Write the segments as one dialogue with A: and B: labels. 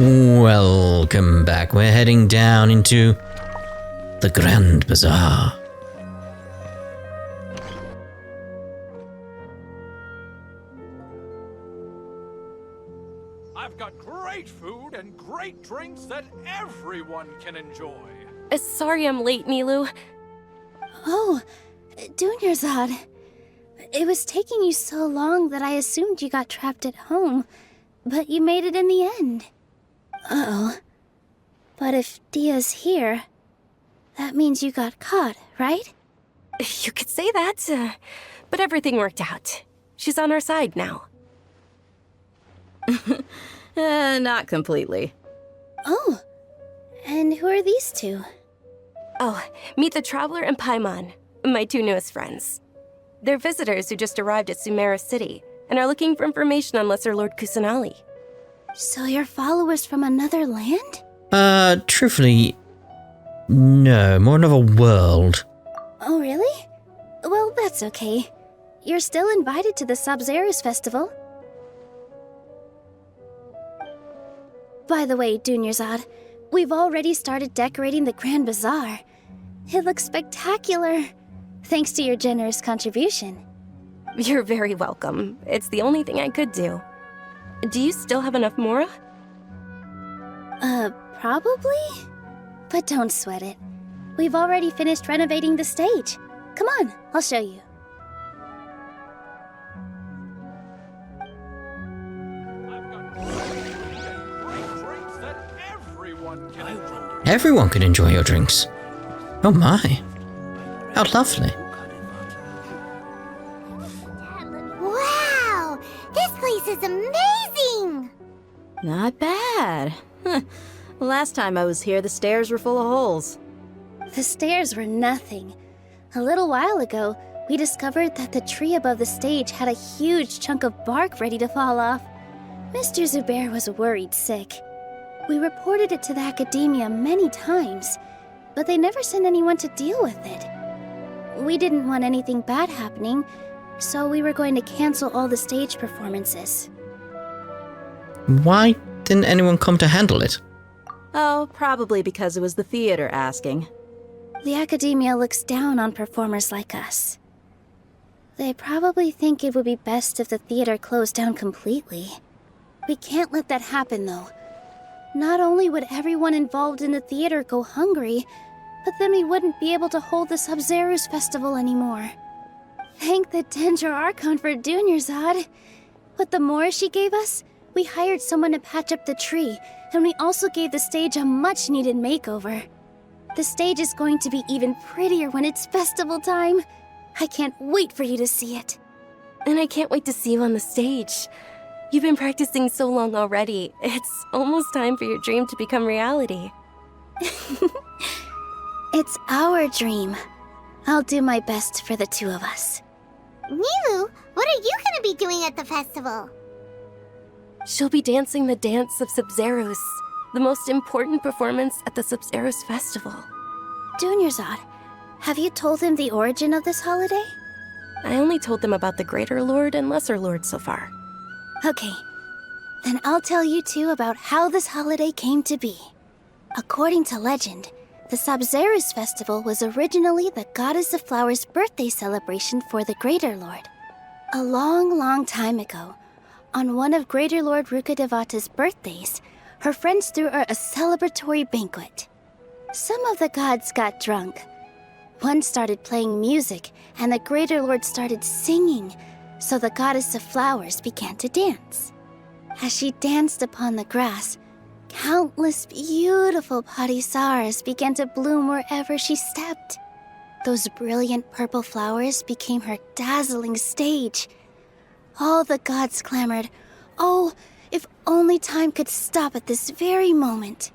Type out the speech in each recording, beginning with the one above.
A: Welcome back. We're heading down into the Grand Bazaar.
B: I've got great food and great drinks that everyone can enjoy.
C: Sorry I'm late, Nilou.
D: Oh, Dunyarzad. It was taking you so long that I assumed you got trapped at home, but you made it in the end. Uh-oh. But if Dia's here, that means you got caught, right?
C: You could say that, but everything worked out. She's on our side now.
E: Not completely.
D: Oh, and who are these two?
C: Oh, meet the Traveler and Paimon, my two newest friends. They're visitors who just arrived at Sumeru City and are looking for information on Lesser Lord Kusanali.
D: So you're followers from another land?
A: Truthfully, no, more another world.
D: Oh, really? Well, that's okay. You're still invited to the Sabzeruz Festival. By the way, Dunyarzad, we've already started decorating the Grand Bazaar. It looks spectacular, thanks to your generous contribution.
C: You're very welcome. It's the only thing I could do. Do you still have enough Mora?
D: Probably? But don't sweat it. We've already finished renovating the stage. Come on, I'll show you.
B: I've got great drinks that everyone can enjoy.
A: Everyone can enjoy your drinks. Oh my. How lovely.
F: Wow! This place is amazing!
E: Not bad. Last time I was here, the stairs were full of holes.
D: The stairs were nothing. A little while ago, we discovered that the tree above the stage had a huge chunk of bark ready to fall off. Mr. Zubair was worried sick. We reported it to the academia many times, but they never sent anyone to deal with it. We didn't want anything bad happening, so we were going to cancel all the stage performances.
A: Why didn't anyone come to handle it?
E: Oh, probably because it was the theater asking.
D: The academia looks down on performers like us. They probably think it would be best if the theater closed down completely. We can't let that happen, though. Not only would everyone involved in the theater go hungry, but then we wouldn't be able to hold the Sabzeruz Festival anymore. Thank the Dendro Archon for Dunyarzad. With the Mora she gave us, we hired someone to patch up the tree, and we also gave the stage a much-needed makeover. The stage is going to be even prettier when it's festival time. I can't wait for you to see it.
C: And I can't wait to see you on the stage. You've been practicing so long already. It's almost time for your dream to become reality.
D: It's our dream. I'll do my best for the two of us.
F: Nilou, what are you gonna be doing at the festival?
C: She'll be dancing the dance of Sabzeruz, the most important performance at the Sabzeruz Festival.
D: Dunyarzad, have you told them the origin of this holiday?
C: I only told them about the Greater Lord and Lesser Lord so far.
D: Okay, then I'll tell you two about how this holiday came to be. According to legend, the Sabzeruz Festival was originally the Goddess of Flowers' birthday celebration for the Greater Lord. A long, long time ago, on one of Greater Lord Rukkhadevata's birthdays, her friends threw her a celebratory banquet. Some of the gods got drunk. One started playing music, and the Greater Lord started singing, so the Goddess of Flowers began to dance. As she danced upon the grass, countless beautiful parisaras began to bloom wherever she stepped. Those brilliant purple flowers became her dazzling stage. All the gods clamored, "Oh, if only time could stop at this very moment."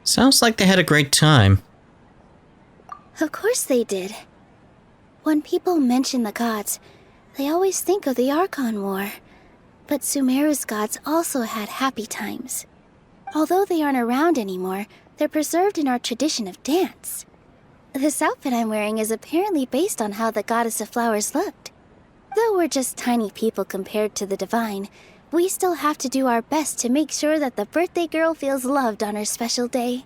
A: Sounds like they had a great time.
D: Of course they did. When people mention the gods, they always think of the Archon War. But Sumeru's gods also had happy times. Although they aren't around anymore, they're preserved in our tradition of dance. This outfit I'm wearing is apparently based on how the Goddess of Flowers looked. Though we're just tiny people compared to the divine, we still have to do our best to make sure that the birthday girl feels loved on her special day.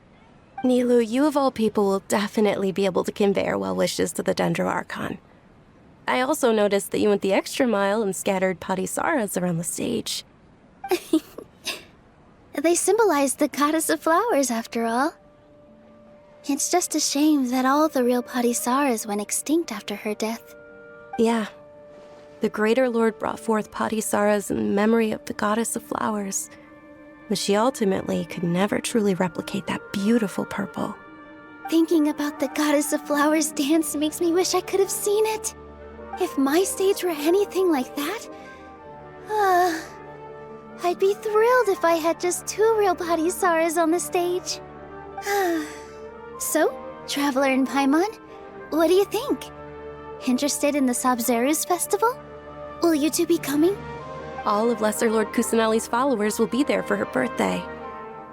C: Nilou, you of all people will definitely be able to convey our well wishes to the Dendro Archon. I also noticed that you went the extra mile and scattered Patisaras around the stage.
D: They symbolize the goddess of flowers, after all. It's just a shame that all the real Patisaras went extinct after her death.
C: Yeah. The Greater Lord brought forth Patisaras in memory of the goddess of flowers, but she ultimately could never truly replicate that beautiful purple.
D: Thinking about the goddess of flowers dance makes me wish I could have seen it. If my stage were anything like that, I'd be thrilled if I had just 2 real Patisaras on the stage. So, Traveler and Paimon, what do you think? Interested in the Sabzeruz festival? Will you two be coming?
C: All of Lesser Lord Kusanali's followers will be there for her birthday.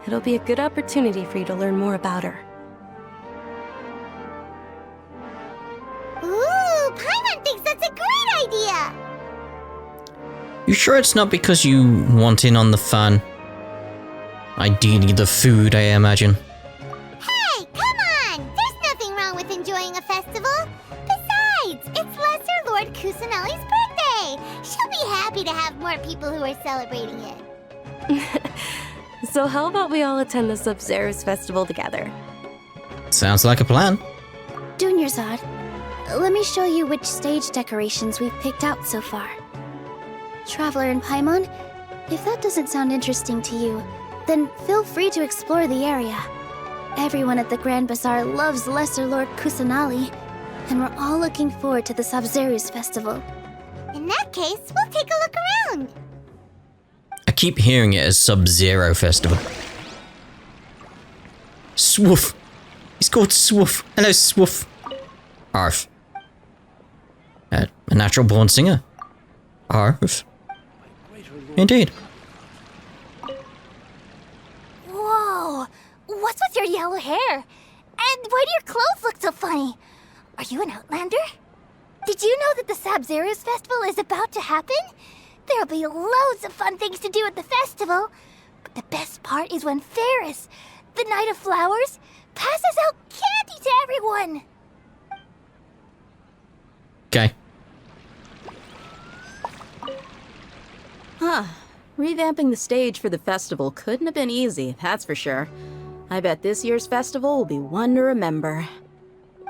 C: It'll be a good opportunity for you to learn more about her.
F: Ooh, Paimon thinks that's a great idea!
A: You sure it's not because you want in on the fun? Ideally the food, I imagine.
F: Hey, come on! There's nothing wrong with enjoying a festival. Besides, it's Lesser Lord Kusanali's birthday. She'll be happy to have more people who are celebrating it.
C: So how about we all attend the Sabzeruz festival together?
A: Sounds like a plan.
D: Dunyarzad, let me show you which stage decorations we've picked out so far. Traveler and Paimon, if that doesn't sound interesting to you, then feel free to explore the area. Everyone at the Grand Bazaar loves Lesser Lord Kusanali, and we're all looking forward to the Sabzeruz festival.
F: In that case, we'll take a look around.
A: I keep hearing it as Sub-Zero Festival. Swoof. He's called Swoof. Hello, Swoof. Arf. A natural born singer. Arf. Indeed.
F: Whoa! What's with your yellow hair? And why do your clothes look so funny? Are you an Outlander? Did you know that the Sabzeruz festival is about to happen? There'll be loads of fun things to do at the festival. But the best part is when Ferris, the Knight of Flowers, passes out candy to everyone.
A: Okay.
E: Huh. Revamping the stage for the festival couldn't have been easy, that's for sure. I bet this year's festival will be one to remember.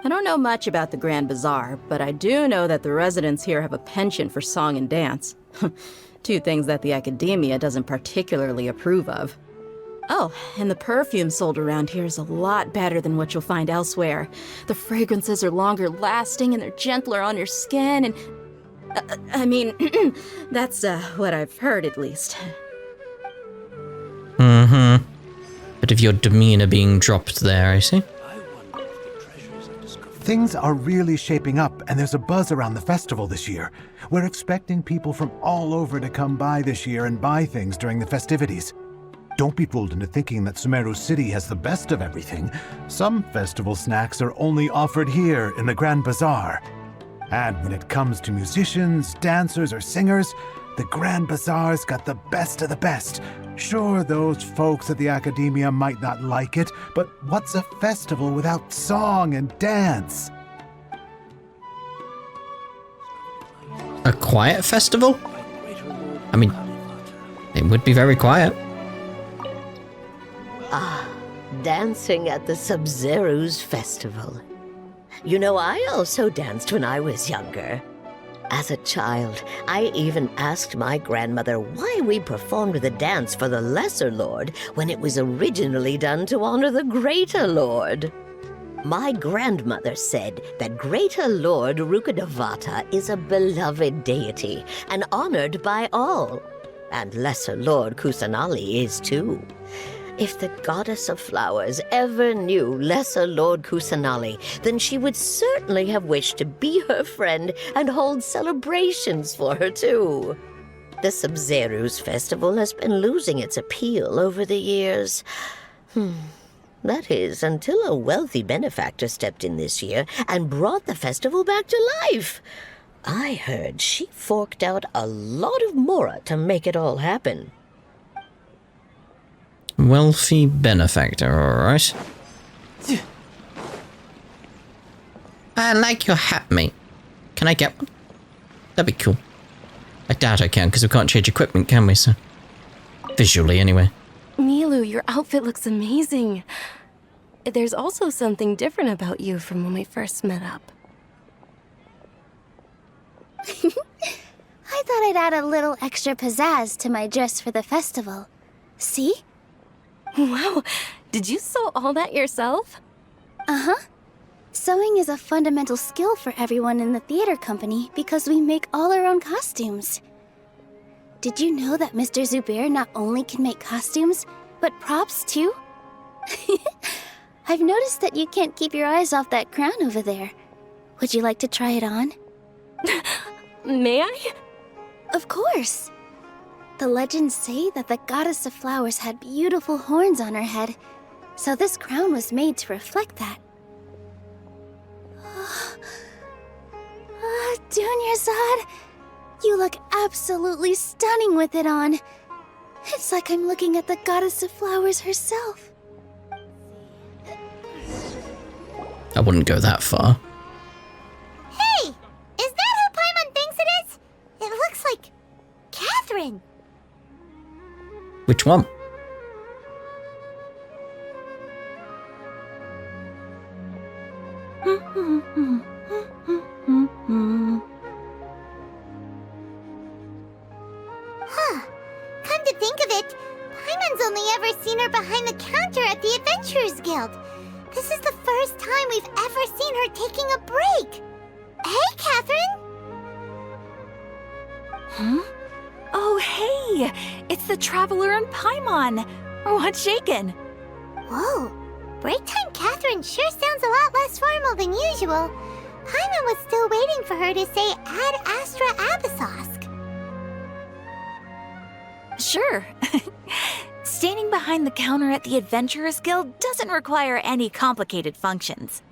E: I don't know much about the Grand Bazaar, but I do know that the residents here have a penchant for song and dance. 2 things that the academia doesn't particularly approve of. Oh, and the perfume sold around here is a lot better than what you'll find elsewhere. The fragrances are longer lasting and they're gentler on your skin and... I mean, that's what I've heard at least.
A: Mm-hmm. Bit of your demeanor being dropped there, I see.
G: Things are really shaping up, and there's a buzz around the festival this year. We're expecting people from all over to come by this year and buy things during the festivities. Don't be fooled into thinking that Sumeru City has the best of everything. Some festival snacks are only offered here in the Grand Bazaar. And when it comes to musicians, dancers, or singers, the Grand Bazaar's got the best of the best. Sure, those folks at the academia might not like it, but what's a festival without song and dance?
A: A quiet festival? I mean, it would be very quiet.
H: Dancing at the Sabzeruz festival. You know, I also danced when I was younger. As a child, I even asked my grandmother why we performed the dance for the Lesser Lord when it was originally done to honor the Greater Lord. My grandmother said that Greater Lord Rukkhadevata is a beloved deity and honored by all. And Lesser Lord Kusanali is too. If the Goddess of Flowers ever knew Lesser Lord Kusanali, then she would certainly have wished to be her friend and hold celebrations for her too. The Sabzeruz festival has been losing its appeal over the years. That is, until a wealthy benefactor stepped in this year and brought the festival back to life. I heard she forked out a lot of mora to make it all happen.
A: Wealthy benefactor, alright. I like your hat, mate. Can I get one? That'd be cool. I doubt I can, because we can't change equipment, can we, so... Visually, anyway.
C: Milu, your outfit looks amazing. There's also something different about you from when we first met up.
D: I thought I'd add a little extra pizzazz to my dress for the festival. See?
C: Wow, did you sew all that yourself?
D: Uh-huh. Sewing is a fundamental skill for everyone in the theater company because we make all our own costumes. Did you know that Mr. Zubair not only can make costumes, but props too? I've noticed that you can't keep your eyes off that crown over there. Would you like to try it on?
C: May I?
D: Of course. The legends say that the goddess of flowers had beautiful horns on her head, so this crown was made to reflect that. Dunyarzad, you look absolutely stunning with it on. It's like I'm looking at the goddess of flowers herself.
A: I wouldn't go that far.
F: Hey! Is that who Paimon thinks it is? It looks like... Catherine!
A: Which one?
F: Huh. Come to think of it, Paimon's only ever seen her behind the counter at the Adventurers Guild. This is the first time we've ever seen her taking a break. Hey, Catherine!
I: Huh? Oh, hey! It's the Traveler and Paimon! What's shaken?
F: Whoa. Break time Catherine sure sounds a lot less formal than usual. Paimon was still waiting for her to say Ad Astra Abyssosque.
I: Sure. Standing behind the counter at the Adventurers Guild doesn't require any complicated functions.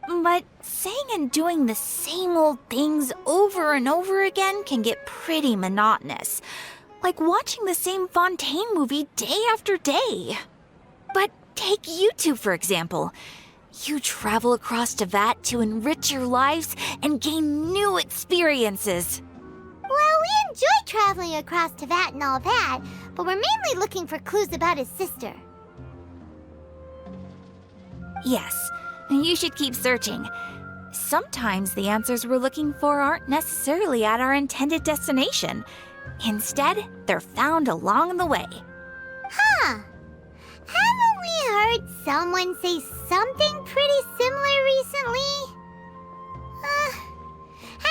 I: But saying and doing the same old things over and over again can get pretty monotonous. Like watching the same Fontaine movie day after day. But take you two, for example. You travel across Teyvat to enrich your lives and gain new experiences.
F: Well, we enjoy traveling across Teyvat and all that, but we're mainly looking for clues about his sister.
I: Yes, you should keep searching. Sometimes the answers we're looking for aren't necessarily at our intended destination. Instead, they're found along the way.
F: Huh. Haven't we heard someone say something pretty similar recently?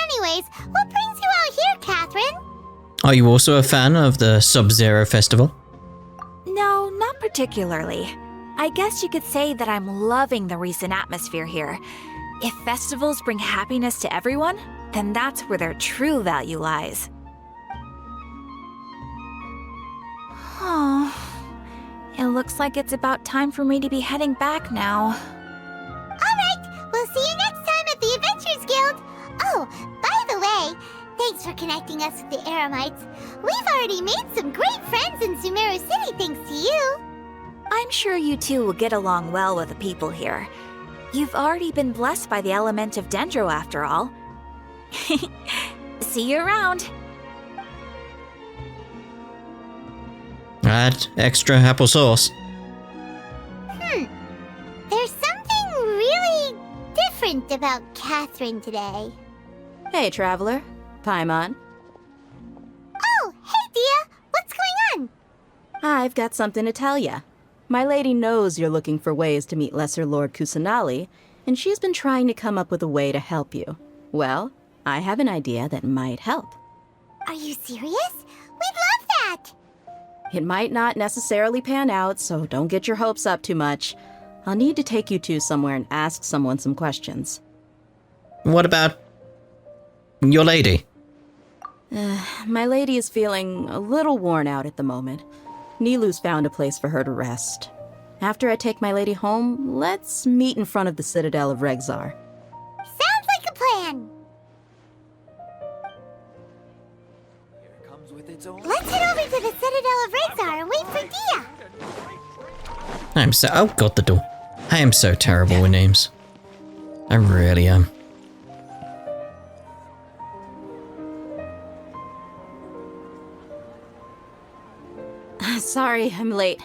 F: Anyways, what brings you out here, Catherine?
A: Are you also a fan of the Sub-Zero Festival?
I: No, not particularly. I guess you could say that I'm loving the recent atmosphere here. If festivals bring happiness to everyone, then that's where their true value lies. Oh, it looks like it's about time for me to be heading back now.
F: Alright, we'll see you next time at the Adventurers Guild. Oh, by the way, thanks for connecting us with the Eremites. We've already made some great friends in Sumeru City thanks to you.
I: I'm sure you two will get along well with the people here. You've already been blessed by the element of Dendro after all. See you around.
A: Add extra applesauce.
F: There's something really different about Catherine today.
E: Hey, Traveler. Paimon.
F: Oh, hey, Dia! What's going on?
E: I've got something to tell ya. My lady knows you're looking for ways to meet Lesser Lord Kusanali, and she's been trying to come up with a way to help you. Well, I have an idea that might help.
F: Are you serious? We'd love that!
E: It might not necessarily pan out, so don't get your hopes up too much. I'll need to take you two somewhere and ask someone some questions.
A: What about your lady?
E: My lady is feeling a little worn out at the moment. Nilu's found a place for her to rest. After I take my lady home, let's meet in front of the Citadel of Regzar.
F: Sounds like a plan!
A: Oh god, the door. I am so terrible with names. I really am.
E: Sorry, I'm late.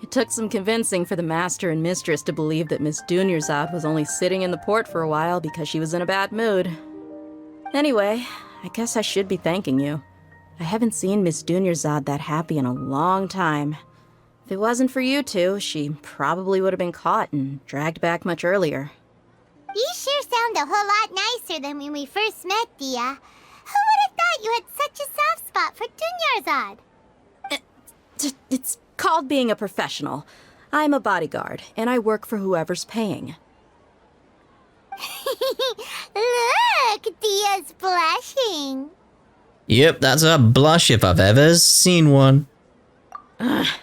E: It took some convincing for the master and mistress to believe that Miss Dunyarzad was only sitting in the port for a while because she was in a bad mood. Anyway, I guess I should be thanking you. I haven't seen Miss Dunyarzad that happy in a long time. If it wasn't for you two, she probably would have been caught and dragged back much earlier.
F: You sure sound a whole lot nicer than when we first met, Dia. Who would have thought you had such a soft spot for Dunyarzad?
E: It's called being a professional. I'm a bodyguard, and I work for whoever's paying.
F: Look, Dia's blushing.
A: Yep, that's a blush if I've ever seen one.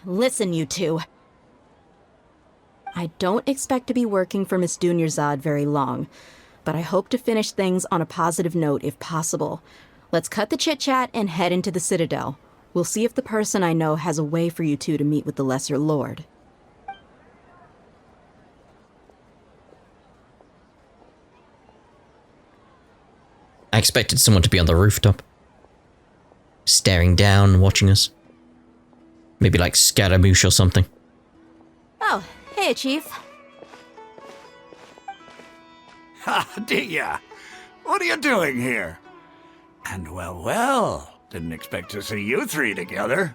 E: Listen, you two. I don't expect to be working for Miss Dunyarzad very long, but I hope to finish things on a positive note if possible. Let's cut the chit-chat and head into the Citadel. We'll see if the person I know has a way for you two to meet with the Lesser Lord.
A: I expected someone to be on the rooftop. Staring down, watching us. Maybe like Scaramouche or something.
E: Oh, hey, Chief.
J: Ha, Dia! What are you doing here? And well, didn't expect to see you three together.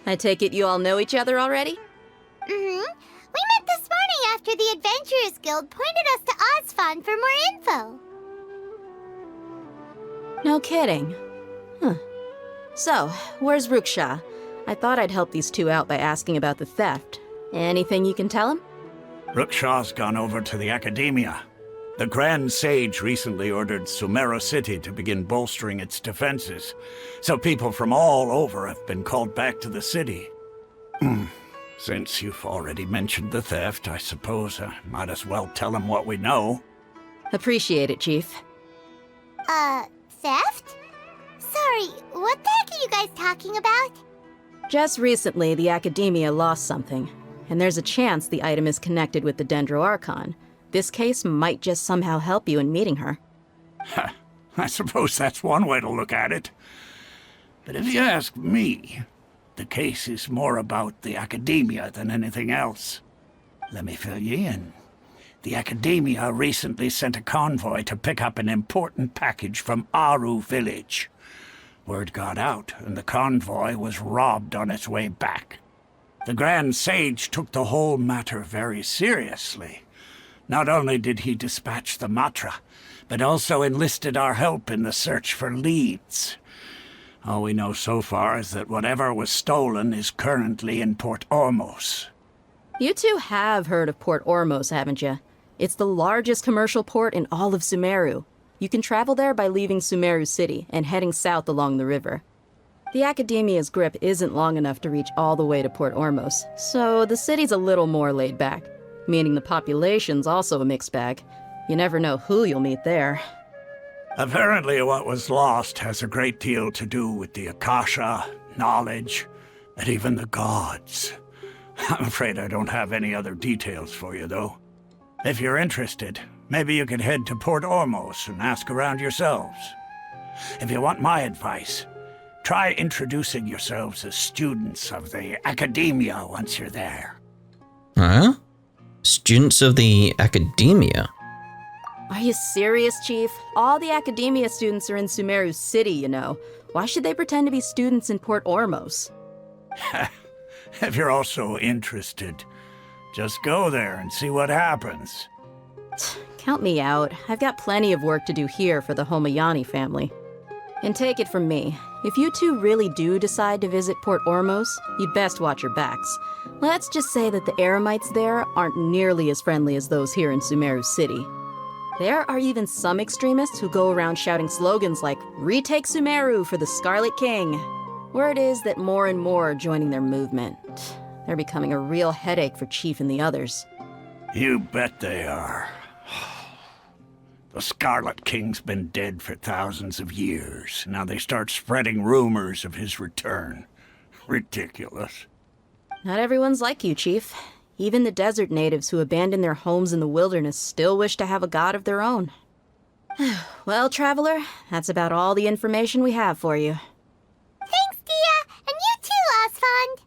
E: I take it you all know each other already?
F: We met this morning after the Adventurers Guild pointed us to Osfon for more info.
E: No kidding. Huh. So, where's Ruksha? I thought I'd help these two out by asking about the theft. Anything you can tell him?
J: Ruksha's gone over to the Academia. The Grand Sage recently ordered Sumeru City to begin bolstering its defenses, so people from all over have been called back to the city. Since you've already mentioned the theft, I suppose I might as well tell him what we know.
E: Appreciate it, Chief.
F: Theft? Sorry, what the heck are you guys talking about?
E: Just recently, the Academia lost something, and there's a chance the item is connected with the Dendro Archon. This case might just somehow help you in meeting her.
J: I suppose that's one way to look at it. But if you ask me, the case is more about the Academia than anything else. Let me fill you in. The Academia recently sent a convoy to pick up an important package from Aru village. Word got out, and the convoy was robbed on its way back. The Grand Sage took the whole matter very seriously. Not only did he dispatch the Matra, but also enlisted our help in the search for leads. All we know so far is that whatever was stolen is currently in Port Ormos.
E: You two have heard of Port Ormos, haven't you? It's the largest commercial port in all of Sumeru. You can travel there by leaving Sumeru City and heading south along the river. The Academia's grip isn't long enough to reach all the way to Port Ormos, so the city's a little more laid back, meaning the population's also a mixed bag. You never know who you'll meet there.
J: Apparently what was lost has a great deal to do with the Akasha, knowledge, and even the gods. I'm afraid I don't have any other details for you, though. If you're interested, maybe you could head to Port Ormos and ask around yourselves. If you want my advice, try introducing yourselves as students of the Academia once you're there.
A: Huh? Students of the Academia?
E: Are you serious, Chief? All the Academia students are in Sumeru City, you know. Why should they pretend to be students in Port Ormos?
J: If you're also interested, just go there and see what happens.
E: Count me out. I've got plenty of work to do here for the Homayani family. And take it from me, if you two really do decide to visit Port Ormos, you'd best watch your backs. Let's just say that the Eremites there aren't nearly as friendly as those here in Sumeru City. There are even some extremists who go around shouting slogans like, "Retake Sumeru for the Scarlet King." Word is that more and more are joining their movement. They're becoming a real headache for Chief and the others.
J: You bet they are. The Scarlet King's been dead for thousands of years. Now they start spreading rumors of his return. Ridiculous.
E: Not everyone's like you, Chief. Even the desert natives who abandoned their homes in the wilderness still wish to have a god of their own. Well, Traveler, that's about all the information we have for you.
F: Thanks, Dia, and you too, Osfond.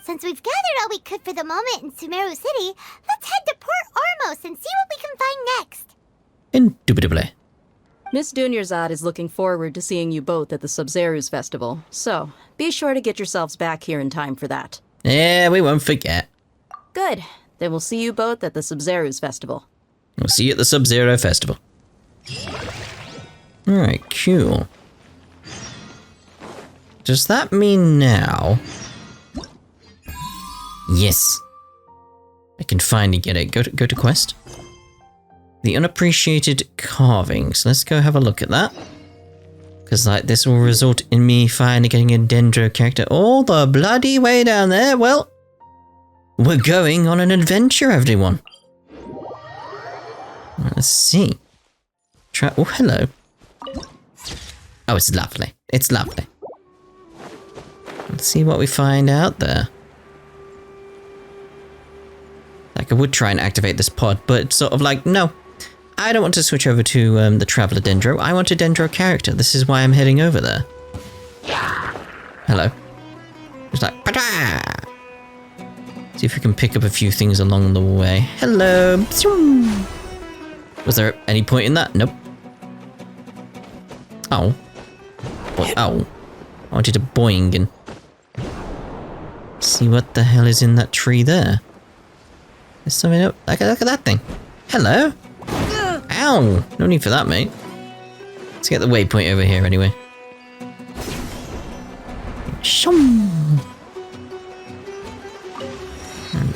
F: Since we've gathered all we could for the moment in Sumeru City, let's head to Port Ormos and see what we can find next.
A: Indubitably.
E: Miss Dunyarzad is looking forward to seeing you both at the Sub-Zeru's festival, so be sure to get yourselves back here in time for that.
A: Yeah, we won't forget.
E: Good. Then we'll see you both at the Sub-Zeru's festival.
A: We'll see you at the Sub-Zero Festival. Alright, cool. Does that mean now... Yes. I can finally get it. Go to quest. The unappreciated carvings. Let's go have a look at that. Because like this will result in me finally getting a Dendro character all the bloody way down there. Well, we're going on an adventure, everyone. Let's see. Oh, hello. Oh, it's lovely. It's lovely. Let's see what we find out there. Like, I would try and activate this pod, but it's sort of like, no. I don't want to switch over to the Traveler Dendro. I want a Dendro character. This is why I'm heading over there. Hello. It's like, pa-da! See if we can pick up a few things along the way. Hello. Was there any point in that? Nope. Oh. Oh. I wanted to boing and see what the hell is in that tree there. There's something up. Look at that thing. Hello. Ow. No need for that, mate. Let's get the waypoint over here anyway. Shum.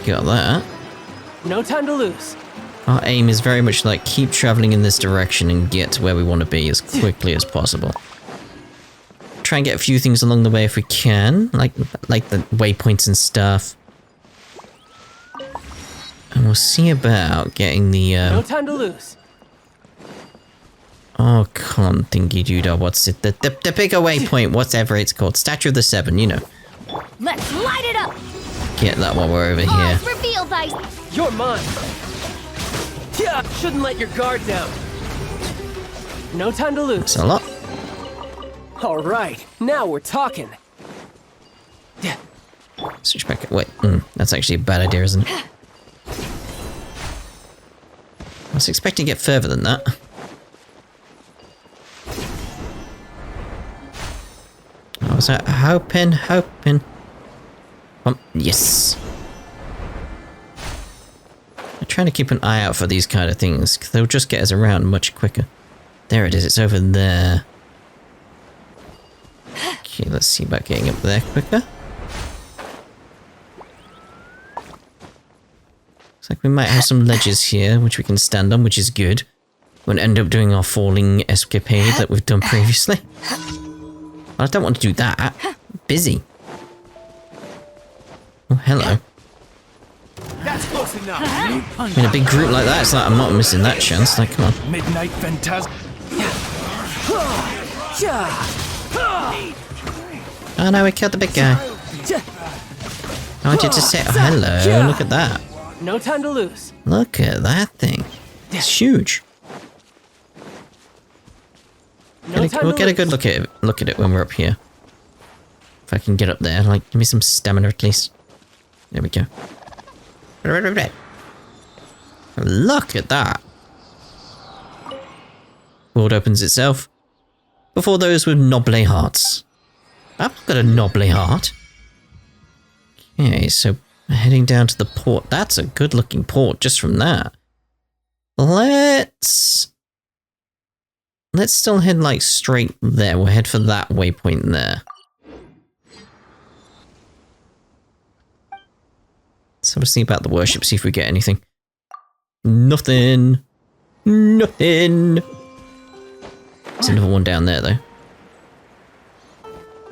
A: Got that.
K: No time to lose.
A: Our aim is very much like keep traveling in this direction and get to where we want to be as quickly as possible. Try and get a few things along the way if we can, like the waypoints and stuff. And we'll see about getting the
K: No time to lose.
A: Oh, come on, thingy doodah, what's it? The bigger waypoint, whatever it's called. Statue of the Seven, you know.
F: Let's light it up!
A: Get that while we're over here.
F: Reveal thy...
K: You're mine. Yeah, shouldn't let your guard down. No time to lose.
A: That's a lot.
K: All right, now we're talking.
A: Switch back. Wait, that's actually a bad idea, isn't it? I was expecting to get further than that. I was hoping. Yes. I'm trying to keep an eye out for these kind of things, because they'll just get us around much quicker. There it is, it's over there. Okay, let's see about getting up there quicker. Looks like we might have some ledges here, which we can stand on, which is good. We'll end up doing our falling escapade that we've done previously. But I don't want to do that. I'm busy. Oh, hello.
B: That's close enough.
A: In a big group like that, it's like I'm not missing that chance. Like, come on.
B: Midnight Phantasm.
A: Oh no, we killed the big guy. I wanted to say, oh, hello, look at that.
K: No time to lose.
A: Look at that thing. It's huge. We'll get a good look at it when we're up here. If I can get up there, like, give me some stamina at least. There we go. Look at that. World opens itself. Before those with noble hearts. I've got a noble heart. Okay, so heading down to the port. That's a good looking port just from that. Let's still head like straight there. We'll head for that waypoint there. Let's have a see about the worship, see if we get anything. Nothing. Nothing. There's another one down there though.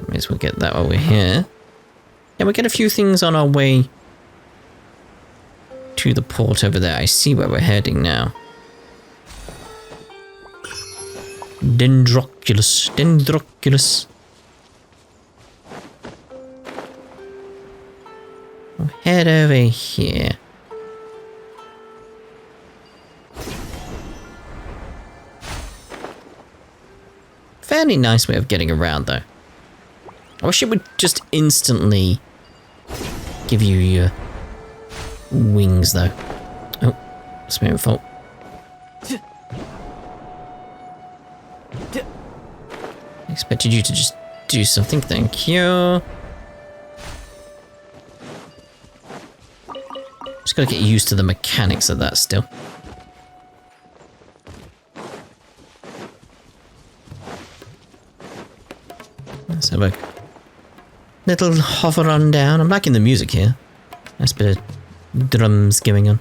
A: May as well get that while we're here. Yeah, we'll get a few things on our way to the port over there. I see where we're heading now. Dendroculus. we'll head over here. Fairly nice way of getting around, though. I wish it would just instantly give you your wings, though. Oh, it's my own fault. I expected you to just do something, thank you. Just gotta get used to the mechanics of that still. Let's have a little hover on down. I'm liking the music here. Nice bit of drums going on.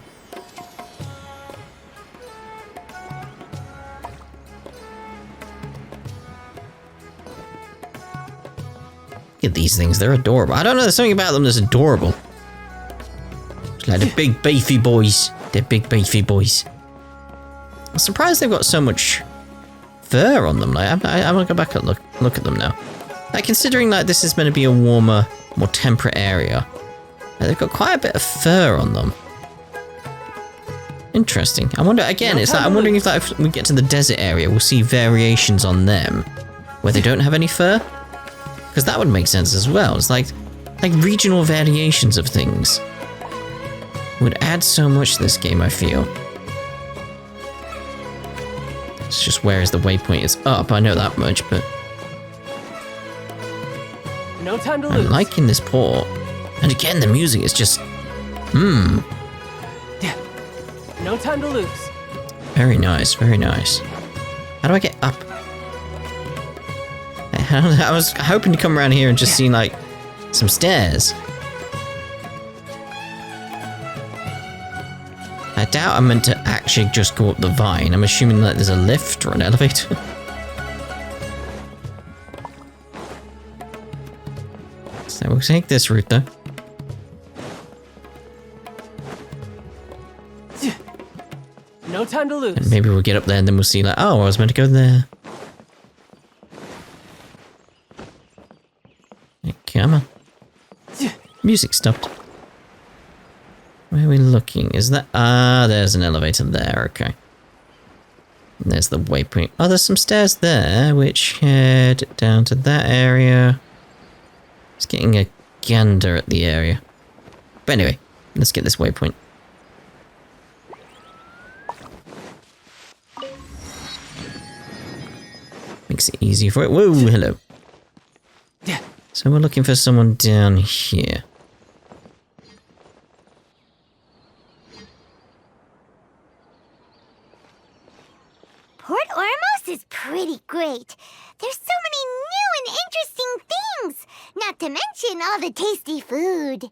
A: Look at these things, they're adorable. I don't know, there's something about them that's adorable. It's like the big beefy boys. They're big beefy boys. I'm surprised they've got so much fur on them. Like, I want to go back and look at them now. Like, considering like this is meant to be a warmer, more temperate area, they've got quite a bit of fur on them. Interesting. I wonder again. It's like I'm wondering if like if we get to the desert area, we'll see variations on them where they don't have any fur, because that would make sense as well. It's like regional variations of things would add so much to this game, I feel. It's just where is the waypoint? It's up. I know that much, but.
K: No time to
A: I'm
K: lose.
A: liking this port. And again, the music is just...
K: No time to lose.
A: Very nice, very nice. How do I get up? I was hoping to come around here and just see, like, some stairs. I doubt I'm meant to actually just go up the vine. I'm assuming that there's a lift or an elevator. So we'll take this route, though.
K: No time to lose.
A: And maybe we'll get up there and then we'll see, like, oh, I was meant to go there. Hey, come on. Music stopped. Where are we looking? Is that... Ah, there's an elevator there, okay. And there's the waypoint. Oh, there's some stairs there, which head down to that area. Just getting a gander at the area. But anyway, let's get this waypoint. Makes it easy for it. Whoa, hello. So we're looking for someone down here.
F: Port Ormos is pretty great. There's so many new and interesting things, not to mention all the tasty food.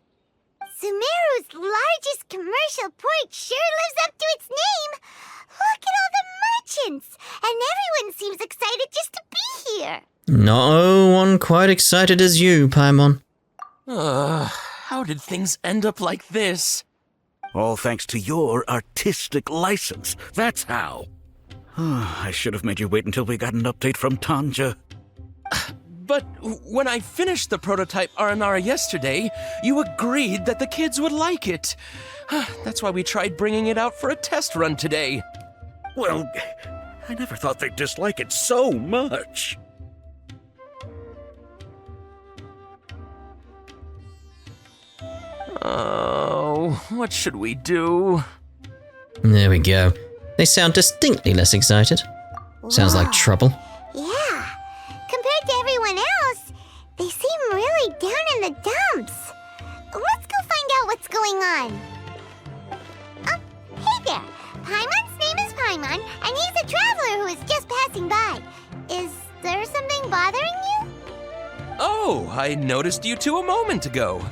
F: Sumeru's largest commercial port sure lives up to its name. Look at all the merchants, and everyone seems excited just to be here.
A: No one quite excited as you, Paimon.
L: How did things end up like this?
J: All thanks to your artistic license, that's how. I should have made you wait until we got an update from Tanja.
L: But when I finished the prototype Aranara yesterday, you agreed that the kids would like it. That's why we tried bringing it out for a test run today.
J: Well, I never thought they'd dislike it so much.
L: Oh, what should we do?
A: There we go. They sound distinctly less excited. Sounds like trouble.
F: Yeah. Compared to everyone else, they seem really down in the dumps. Let's go find out what's going on. Oh, hey there. Paimon's name is Paimon, and he's a traveler who is just passing by. Is there something bothering you?
L: Oh, I noticed you two a moment ago.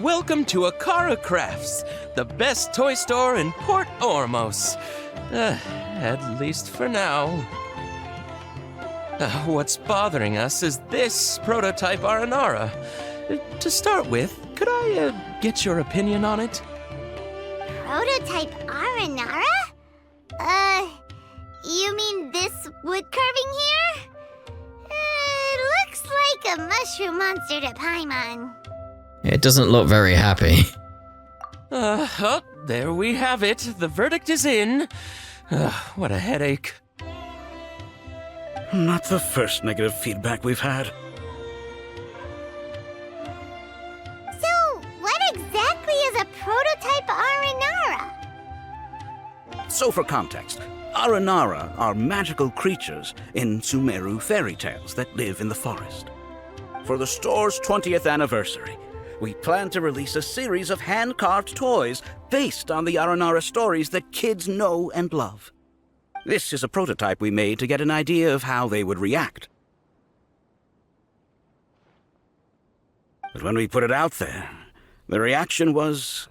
L: Welcome to Akara Crafts, the best toy store in Port Ormos. At least for now. What's bothering us is this prototype Aranara. To start with, could I get your opinion on it?
F: Prototype Aranara? You mean this wood carving here? It looks like a mushroom monster to Paimon.
A: It doesn't look very happy.
L: Oh, there we have it. The verdict is in. What a headache.
J: Not the first negative feedback we've had.
F: So, what exactly is a prototype Aranara?
J: So for context, Aranara are magical creatures in Sumeru fairy tales that live in the forest. For the store's 20th anniversary, we plan to release a series of hand-carved toys based on the Aranara stories that kids know and love. This is a prototype we made to get an idea of how they would react. But when we put it out there, the reaction was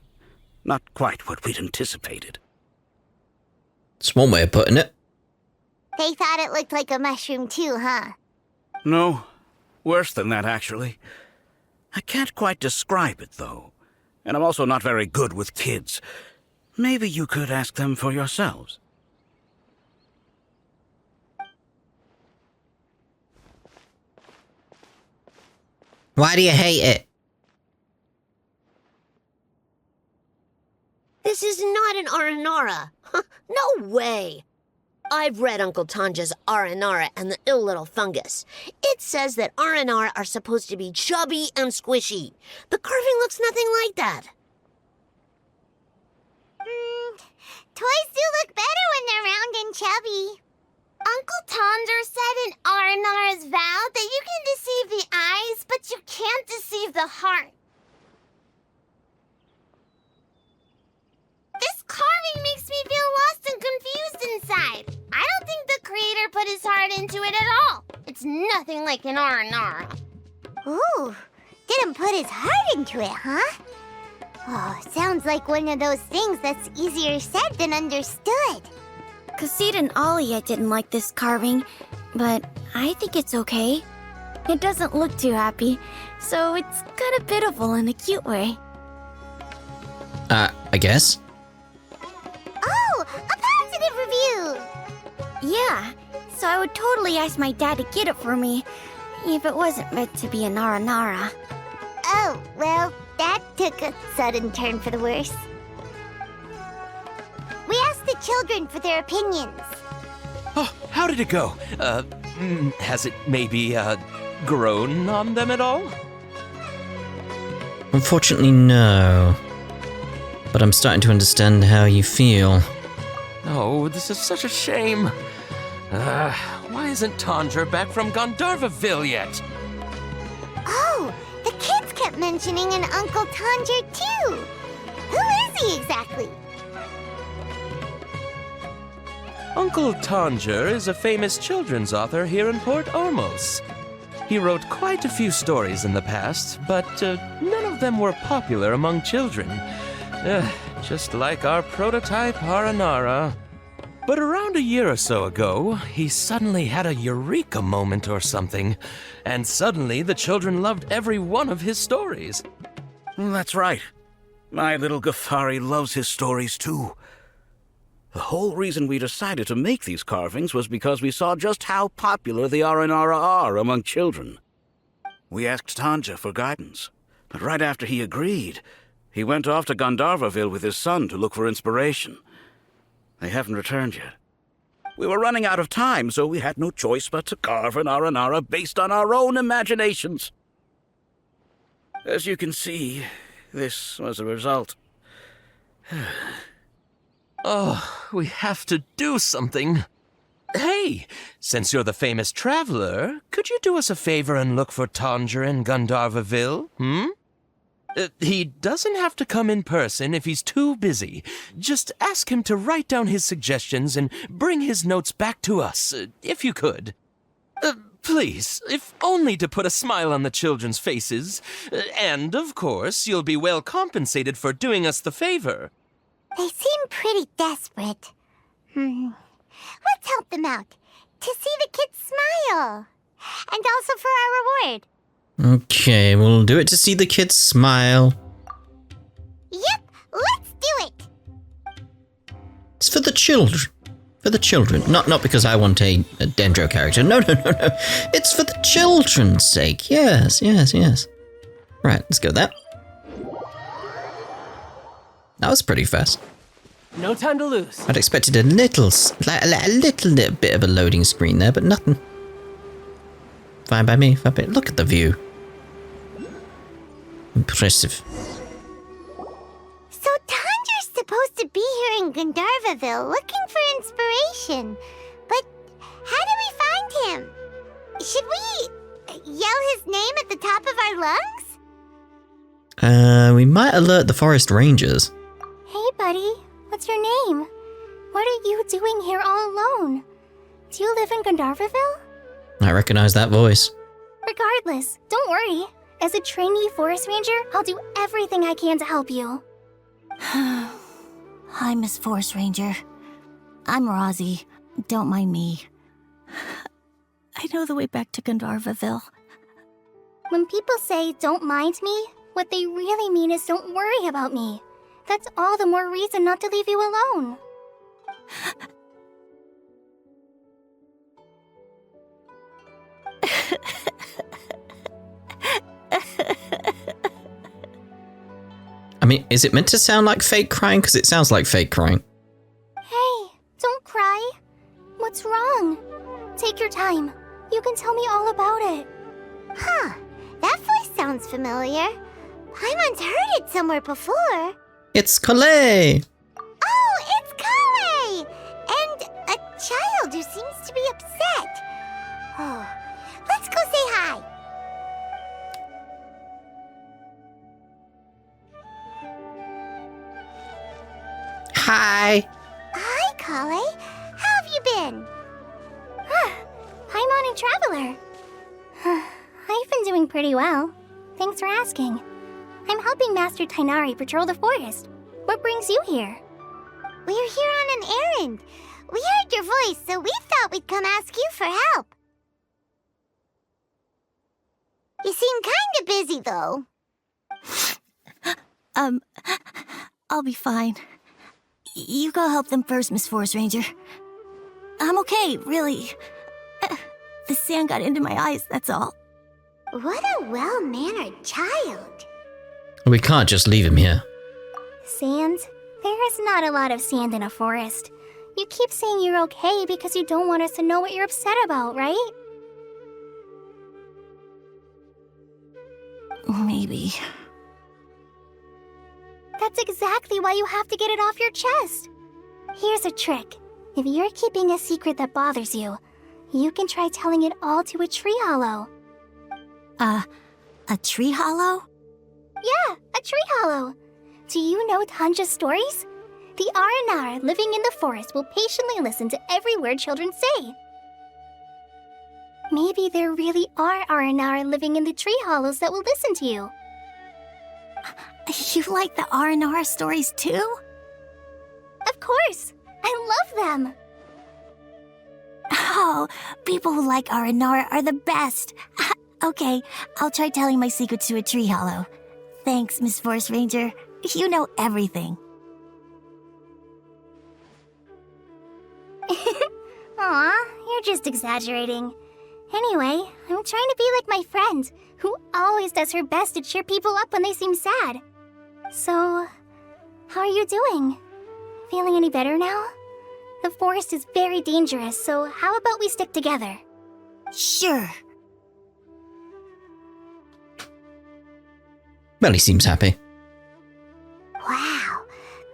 J: not quite what we'd anticipated.
A: It's one way of putting it.
F: They thought it looked like a mushroom too, huh?
J: No, worse than that, actually. I can't quite describe it, though. And I'm also not very good with kids. Maybe you could ask them for yourselves.
A: Why do you hate it?
H: This is not an Aranara. No way. I've read Uncle Tanja's Aranara and the Ill Little Fungus. It says that Aranara are supposed to be chubby and squishy. The carving looks nothing like that.
F: Toys do look better when they're round and chubby. Uncle Tonder said in Aranara's vow that you can deceive the eyes, but you can't deceive the heart. This carving makes me feel lost and confused inside. I don't think the creator put his heart into it at all. It's nothing like an Aranara. Ooh, didn't put his heart into it, huh? Oh, sounds like one of those things that's easier said than understood.
D: Kassid and Alia didn't like this carving, but I think it's okay. It doesn't look too happy, so it's kind of pitiful in a cute way.
A: I guess.
F: Oh, a positive review!
D: Yeah, so I would totally ask my dad to get it for me, if it wasn't meant to be an Aranara.
F: Oh, well, that took a sudden turn for the worse. We asked the children for their opinions.
L: Oh, how did it go? Has it maybe, grown on them at all?
A: Unfortunately, no. But I'm starting to understand how you feel.
L: Oh, this is such a shame. Why isn't Tondra back from Gandharvaville yet?
F: Oh, the kids kept mentioning an Uncle Tanger too. Who is he exactly?
L: Uncle Tanger is a famous children's author here in Port Ormos. He wrote quite a few stories in the past, but none of them were popular among children. Just like our prototype Aranara. But around a year or so ago, he suddenly had a eureka moment or something, and suddenly the children loved every one of his stories.
J: That's right. My little Ghaffari loves his stories too. The whole reason we decided to make these carvings was because we saw just how popular the Aranara are among children. We asked Tanja for guidance, but right after he agreed, he went off to Gandharvaville with his son to look for inspiration. They haven't returned yet. We were running out of time, so we had no choice but to carve an Aranara based on our own imaginations. As you can see, this was the result.
L: Oh, we have to do something. Hey, since you're the famous traveler, could you do us a favor and look for Tanger in Gandharvaville, He doesn't have to come in person if he's too busy. Just ask him to write down his suggestions and bring his notes back to us, if you could. Please, if only to put a smile on the children's faces. And, of course, you'll be well compensated for doing us the favor.
F: They seem pretty desperate. Let's help them out. To see the kids smile. And also for our reward.
A: Okay, we'll do it to see the kids smile.
F: Yep, let's do it.
A: It's for the children. For the children. Not because I want a Dendro character. No. It's for the children's sake. Yes. Right, let's go there. That was pretty fast.
K: No time to lose.
A: I'd expected a little bit of a loading screen there, but nothing. Fine by me. Look at the view. Impressive.
F: So Tandra's supposed to be here in Gandharvaville looking for inspiration. But how do we find him? Should we yell his name at the top of our lungs?
A: We might alert the forest rangers.
F: Hey, buddy. What's your name? What are you doing here all alone? Do you live in Gandharvaville?
A: I recognize that voice.
F: Regardless, don't worry. As a trainee forest ranger, I'll do everything I can to help you.
I: Hi, Miss Forest Ranger. I'm Rosie. Don't mind me. I know the way back to Gandharvaville.
F: When people say, don't mind me, what they really mean is don't worry about me. That's all the more reason not to leave you alone.
A: I mean, is it meant to sound like fake crying? Because it sounds like fake crying.
F: Hey, don't cry. What's wrong? Take your time. You can tell me all about it. Huh, that voice sounds familiar. Paimon's heard it somewhere before.
A: It's Colette!
F: Oh, it's Kale! And a child who seems to be upset. Oh, let's go say hi.
A: Hi!
F: Hi, Kale. How have you been? Paimon and Traveler. I've been doing pretty well. Thanks for asking. I'm helping Master Tainari patrol the forest. What brings you here? We're here on an errand. We heard your voice, so we thought we'd come ask you for help. You seem kinda busy, though.
I: I'll be fine. You go help them first, Miss Forest Ranger. I'm okay, really. The sand got into my eyes, that's all.
F: What a well-mannered child.
A: We can't just leave him here.
F: Sand? There is not a lot of sand in a forest. You keep saying you're okay because you don't want us to know what you're upset about, right?
I: Maybe.
F: That's exactly why you have to get it off your chest. Here's a trick. If you're keeping a secret that bothers you, you can try telling it all to a tree hollow.
I: A tree hollow?
F: Yeah, a tree hollow. Do you know Tanja's stories? The Aranar living in the forest will patiently listen to every word children say. Maybe there really are Aranar living in the tree hollows that will listen to you.
I: You like the R&R stories too?
F: Of course! I love them!
I: Oh, people who like R&R are the best. Okay, I'll try telling my secrets to a tree hollow. Thanks, Miss Forest Ranger. You know everything.
F: Aw, you're just exaggerating. Anyway, I'm trying to be like my friend, who always does her best to cheer people up when they seem sad. So, how are you doing? Feeling any better now? The forest is very dangerous, so how about we stick together?
I: Sure.
A: Well, he seems happy.
F: Wow,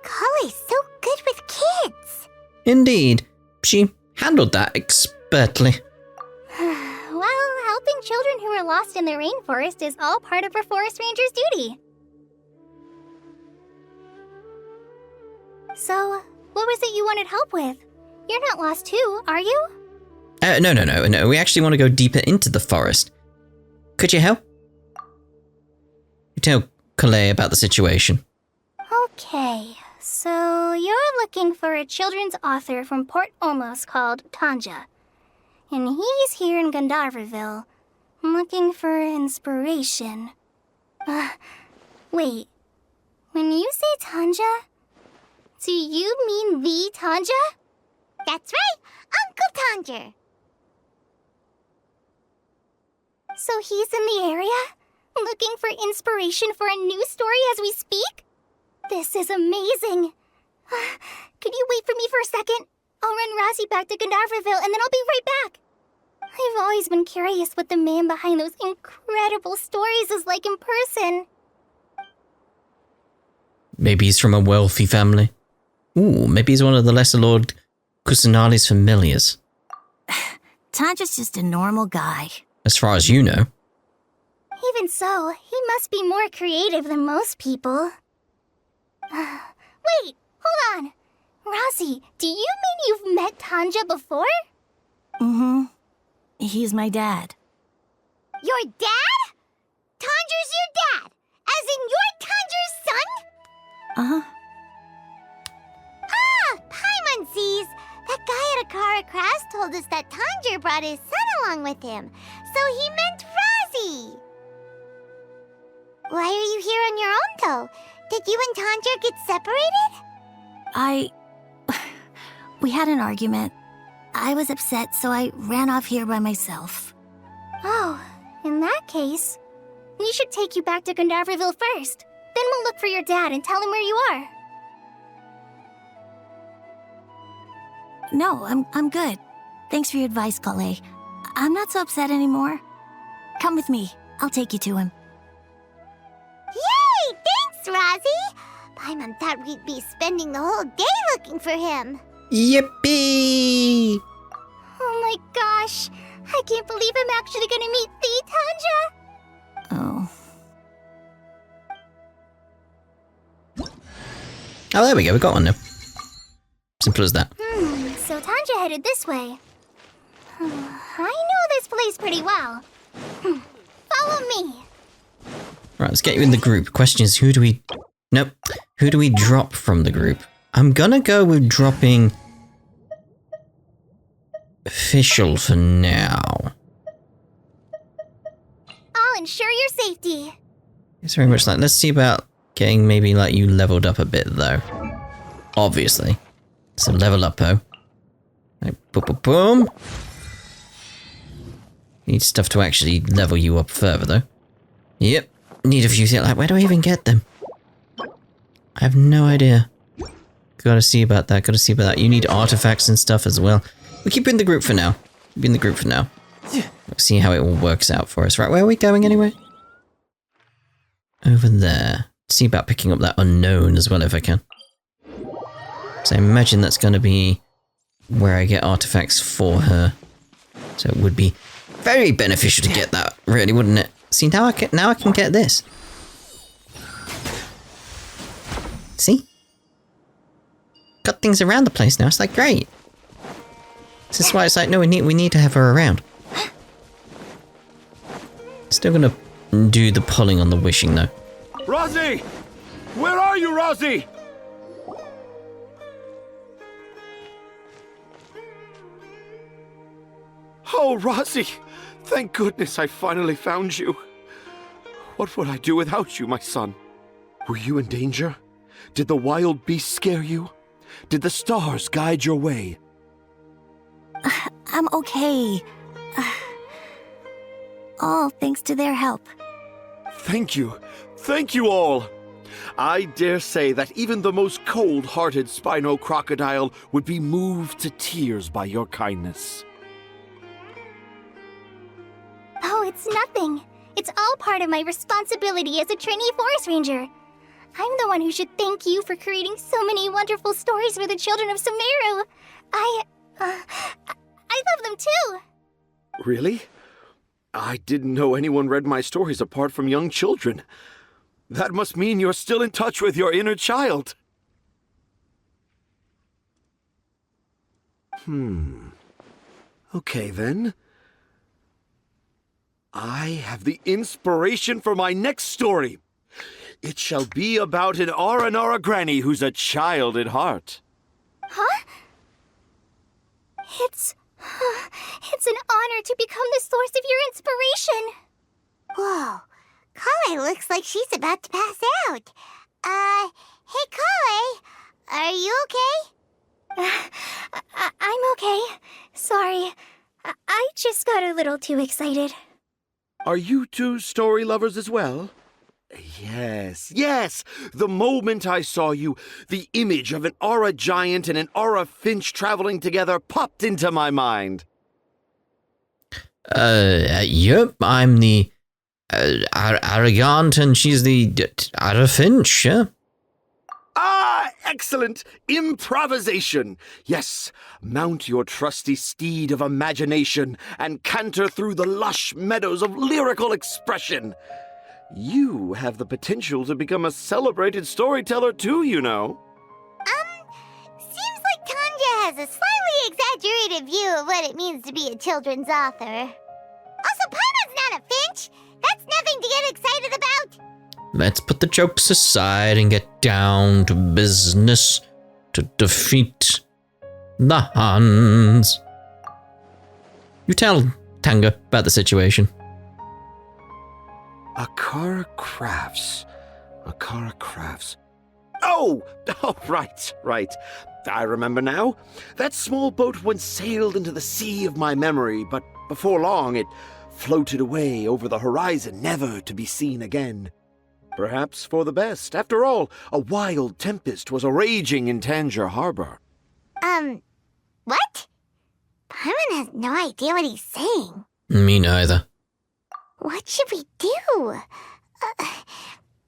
F: Kale's so good with kids.
A: Indeed. She handled that expertly.
F: Well, helping children who are lost in the rainforest is all part of a forest ranger's duty. So, what was it you wanted help with? You're not lost too, are you?
A: No. We actually want to go deeper into the forest. Could you help? Tell Kale about the situation.
F: Okay, so you're looking for a children's author from Port Olmos called Tanja. And he's here in Gandharvaville, looking for inspiration. Wait. When you say Tanja, do you mean the Tanja? That's right, Uncle Tanja. So he's in the area, looking for inspiration for a new story as we speak? This is amazing. Could you wait for me for a second? I'll run Rossi back to Gandharvaville and then I'll be right back. I've always been curious what the man behind those incredible stories is like in person.
A: Maybe he's from a wealthy family. Ooh, maybe he's one of the Lesser Lord Kusanali's familiars.
I: Tanja's just a normal guy.
A: As far as you know.
F: Even so, he must be more creative than most people. Wait, hold on. Rossi, do you mean you've met Tanja before?
I: Mm-hmm. He's my dad.
F: Your dad? Tanja's your dad? As in you're Tanja's son?
I: Uh-huh.
F: Ah, Paimon sees. That guy at Akara Crafts told us that Tanja brought his son along with him. So he meant Rossi. Why are you here on your own, though? Did you and Tanja get separated?
I: We had an argument. I was upset, so I ran off here by myself.
F: Oh, in that case, we should take you back to Gandharvaville first. Then we'll look for your dad and tell him where you are.
I: No, I'm good. Thanks for your advice, Kale. I'm not so upset anymore. Come with me. I'll take you to him.
F: Yay! Thanks, Rossi! Paimon thought we'd be spending the whole day looking for him.
A: Yippee!
F: Oh my gosh! I can't believe I'm actually gonna meet the Tanja!
I: Oh.
A: Oh, there we go. We got one now. Simple as that.
F: So Tanja headed this way. I know this place pretty well. Follow me.
A: Right, let's get you in the group. Question is, who do we... Nope. Who do we drop from the group? I'm gonna go with dropping... Official for now.
F: I'll ensure your safety.
A: It's very much like, let's see about getting maybe like you leveled up a bit though. Obviously. So level up, Poe. Like, boom, boom, boom. Need stuff to actually level you up further though. Yep. Need a few things. Like, where do I even get them? I have no idea. Gotta see about that, gotta see about that. You need artifacts and stuff as well. We keep in the group for now. Be in the group for now. Let's see how it all works out for us. Right, where are we going anyway? Over there. See about picking up that unknown as well if I can. So I imagine that's going to be where I get artifacts for her. So it would be very beneficial to get that, really, wouldn't it? See, now I can get this. See? Got things around the place now. It's like great. This is why it's like, no, we need to have her around. Still gonna do the pulling on the wishing though.
M: Rossi! Where are you, Rossi? Oh, Rossi! Thank goodness I finally found you. What would I do without you, my son? Were you in danger? Did the wild beasts scare you? Did the stars guide your way?
I: I'm okay. All thanks to their help.
M: Thank you. Thank you all. I dare say that even the most cold-hearted Spino crocodile would be moved to tears by your kindness.
F: Oh, it's nothing. It's all part of my responsibility as a trainee forest ranger. I'm the one who should thank you for creating so many wonderful stories for the children of Sumeru. I love them too.
M: Really? I didn't know anyone read my stories apart from young children. That must mean you're still in touch with your inner child. Okay, then. I have the inspiration for my next story. It shall be about an Aranara granny who's a child at heart.
F: Huh? It's an honor to become the source of your inspiration. Whoa, Kale looks like she's about to pass out. Hey Kale, are you okay? I'm okay. Sorry, I just got a little too excited.
M: Are you two story lovers as well? Yes. The moment I saw you, the image of an aura giant and an aura finch traveling together popped into my mind.
A: Yep, I'm the arrogant and she's the aura finch, yeah?
M: Ah, excellent! Improvisation! Yes, mount your trusty steed of imagination and canter through the lush meadows of lyrical expression. You have the potential to become a celebrated storyteller too, you know.
F: Seems like Tanja has a slightly exaggerated view of what it means to be a children's author. Also, Paimon's not a finch! That's nothing to get excited about!
A: Let's put the jokes aside and get down to business to defeat the Huns. You tell Tanga about the situation.
M: Akara Crafts. Oh, right. I remember now. That small boat once sailed into the sea of my memory, but before long it floated away over the horizon, never to be seen again. Perhaps for the best. After all, a wild tempest was raging in Tanger Harbor.
F: What? Paimon has no idea what he's saying.
A: Me neither.
F: What should we do?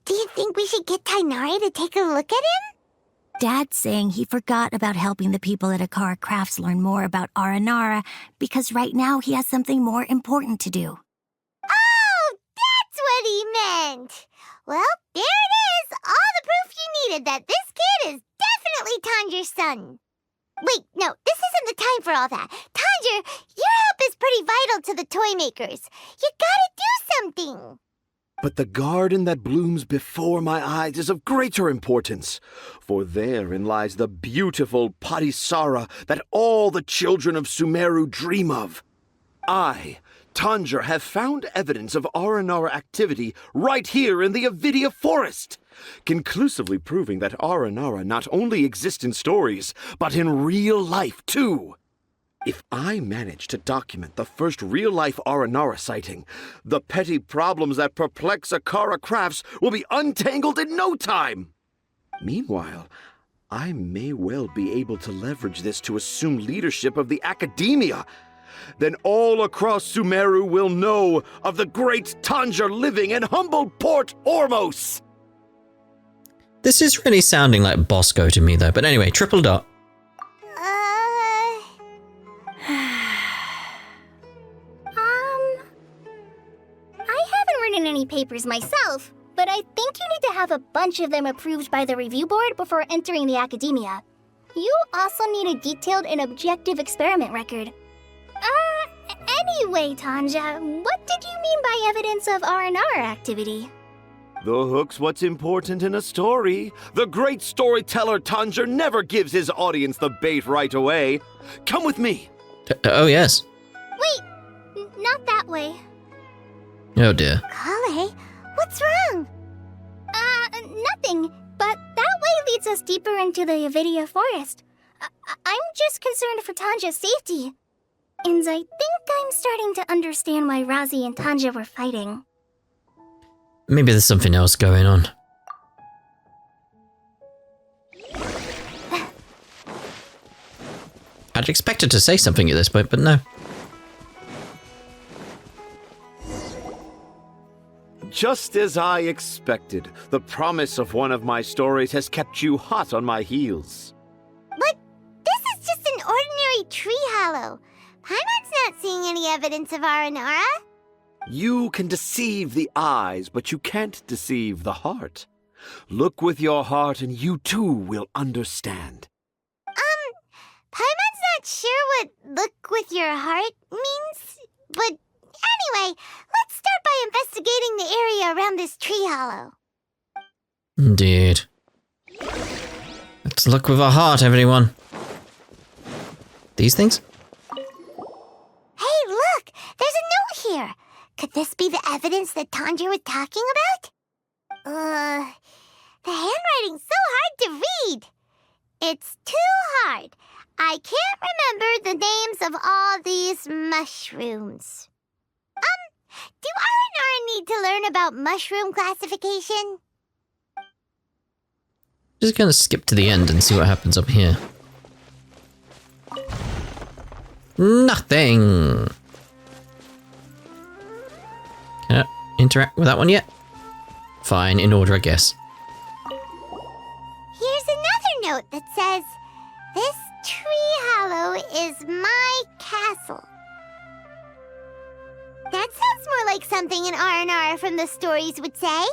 F: Do you think we should get Tainari to take a look at him?
I: Dad's saying he forgot about helping the people at Akara Crafts learn more about Aranara because right now he has something more important to do.
F: Oh, that's what he meant! Well, there it is! All the proof you needed that this kid is definitely Tanger's son. Wait, no, this isn't the time for all that. Tanger, your help is pretty vital to the toy makers. You gotta do something.
M: But the garden that blooms before my eyes is of greater importance, for therein lies the beautiful Padisara that all the children of Sumeru dream of. I, Tanger, have found evidence of Aranara activity right here in the Avidia Forest, conclusively proving that Aranara not only exist in stories, but in real life too. If I manage to document the first real-life Aranara sighting, the petty problems that perplex Akara Crafts will be untangled in no time. Meanwhile, I may well be able to leverage this to assume leadership of the academia. Then all across Sumeru will know of the great Tanger living in humble Port Ormos.
A: This is really sounding like Bosco to me though, but anyway, triple dot.
F: Any papers myself, but I think you need to have a bunch of them approved by the review board before entering the academia. You also need a detailed and objective experiment record. Anyway, Tanja, what did you mean by evidence of R&R activity?
M: The hook's what's important in a story. The great storyteller Tanger never gives his audience the bait right away. Come with me.
A: Oh, yes.
F: Wait, not that way.
A: Oh dear.
F: Kale, what's wrong? Nothing, but that way leads us deeper into the Avidia Forest. I'm just concerned for Tanja's safety. And I think I'm starting to understand why Razi and Tanja were fighting.
A: Maybe there's something else going on. I'd expected to say something at this point, but no.
M: Just as I expected, the promise of one of my stories has kept you hot on my heels.
F: But this is just an ordinary tree hollow. Paimon's not seeing any evidence of Aranara.
M: You can deceive the eyes, but you can't deceive the heart. Look with your heart and you too will understand.
F: Paimon's not sure what look with your heart means, but anyway, let's start by investigating the area around this tree hollow.
A: Indeed. Let's look with our heart, everyone. These things?
F: Hey, look! There's a note here! Could this be the evidence that Tanger was talking about? The handwriting's so hard to read. It's too hard. I can't remember the names of all these mushrooms. Do Aranara need to learn about mushroom classification?
A: Just gonna skip to the end and see what happens up here. Nothing! Can I interact with that one yet? Fine, in order, I guess.
F: Here's another note that says, "This tree hollow is my castle." That sounds more like something an Aranara from the stories would say.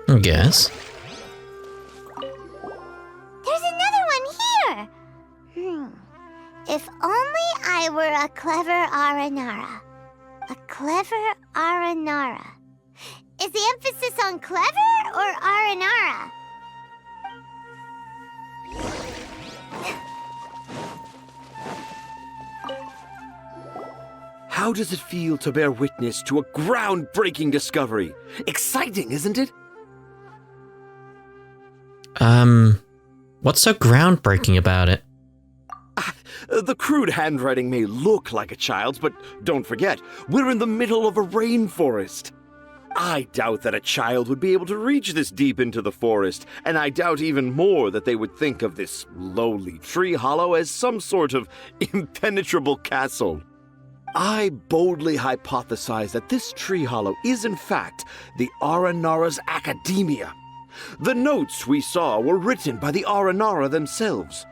A: I guess.
F: There's another one here. If only I were a clever Aranara. A clever Aranara. Is the emphasis on clever or Aranara?
M: How does it feel to bear witness to a groundbreaking discovery? Exciting, isn't it?
A: What's so groundbreaking about it?
M: The crude handwriting may look like a child's, but don't forget, we're in the middle of a rainforest. I doubt that a child would be able to reach this deep into the forest, and I doubt even more that they would think of this lowly tree hollow as some sort of impenetrable castle. I boldly hypothesize that this tree hollow is in fact the Aranara's academia. The notes we saw were written by the Aranara themselves.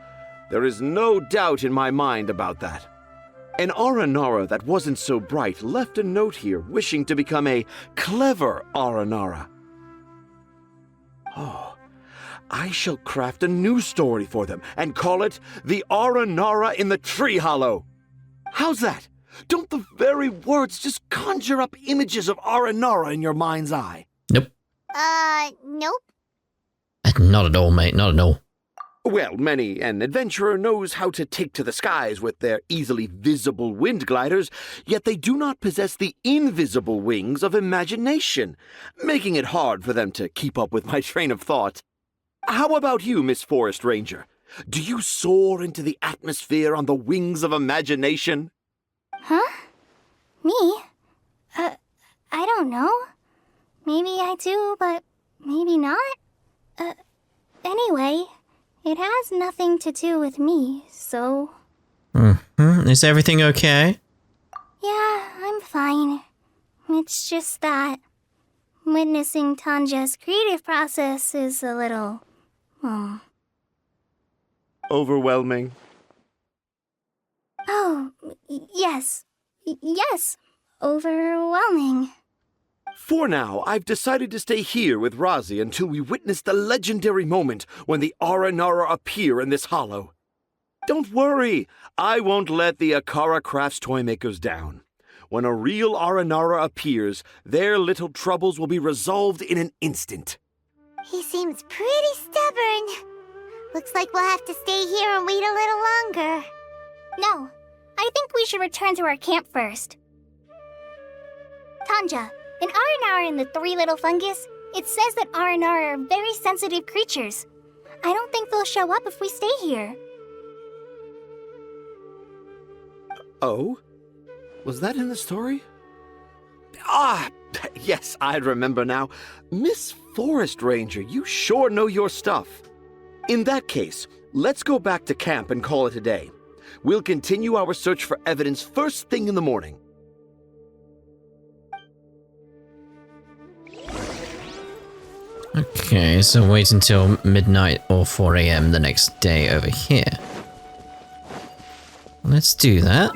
M: There is no doubt in my mind about that. An Aranara that wasn't so bright left a note here wishing to become a clever Aranara. Oh, I shall craft a new story for them and call it The Aranara in the Tree Hollow. How's that? Don't the very words just conjure up images of Aranara in your mind's eye?
A: Nope.
F: Nope.
A: Not at all, mate, not at all.
M: Well, many an adventurer knows how to take to the skies with their easily visible wind gliders, yet they do not possess the invisible wings of imagination, making it hard for them to keep up with my train of thought. How about you, Miss Forest Ranger? Do you soar into the atmosphere on the wings of imagination?
F: Huh? Me? I don't know. Maybe I do, but maybe not. Anyway, it has nothing to do with me, so...
A: Is everything okay?
F: Yeah, I'm fine. It's just that witnessing Tanja's creative process is a little...
M: Overwhelming.
F: Oh, yes. Yes, overwhelming.
M: For now, I've decided to stay here with Razi until we witness the legendary moment when the Aranara appear in this hollow. Don't worry, I won't let the Akara Crafts toymakers down. When a real Aranara appears, their little troubles will be resolved in an instant.
F: He seems pretty stubborn. Looks like we'll have to stay here and wait a little longer. No, I think we should return to our camp first. Tanja, in Aranara and the Three Little Fungus, it says that Aranara are very sensitive creatures. I don't think they'll show up if we stay here.
M: Oh? Was that in the story? Ah, yes, I remember now. Miss Forest Ranger, you sure know your stuff. In that case, let's go back to camp and call it a day. We'll continue our search for evidence first thing in the morning.
A: Okay, so wait until midnight or 4 AM the next day over here. Let's do that.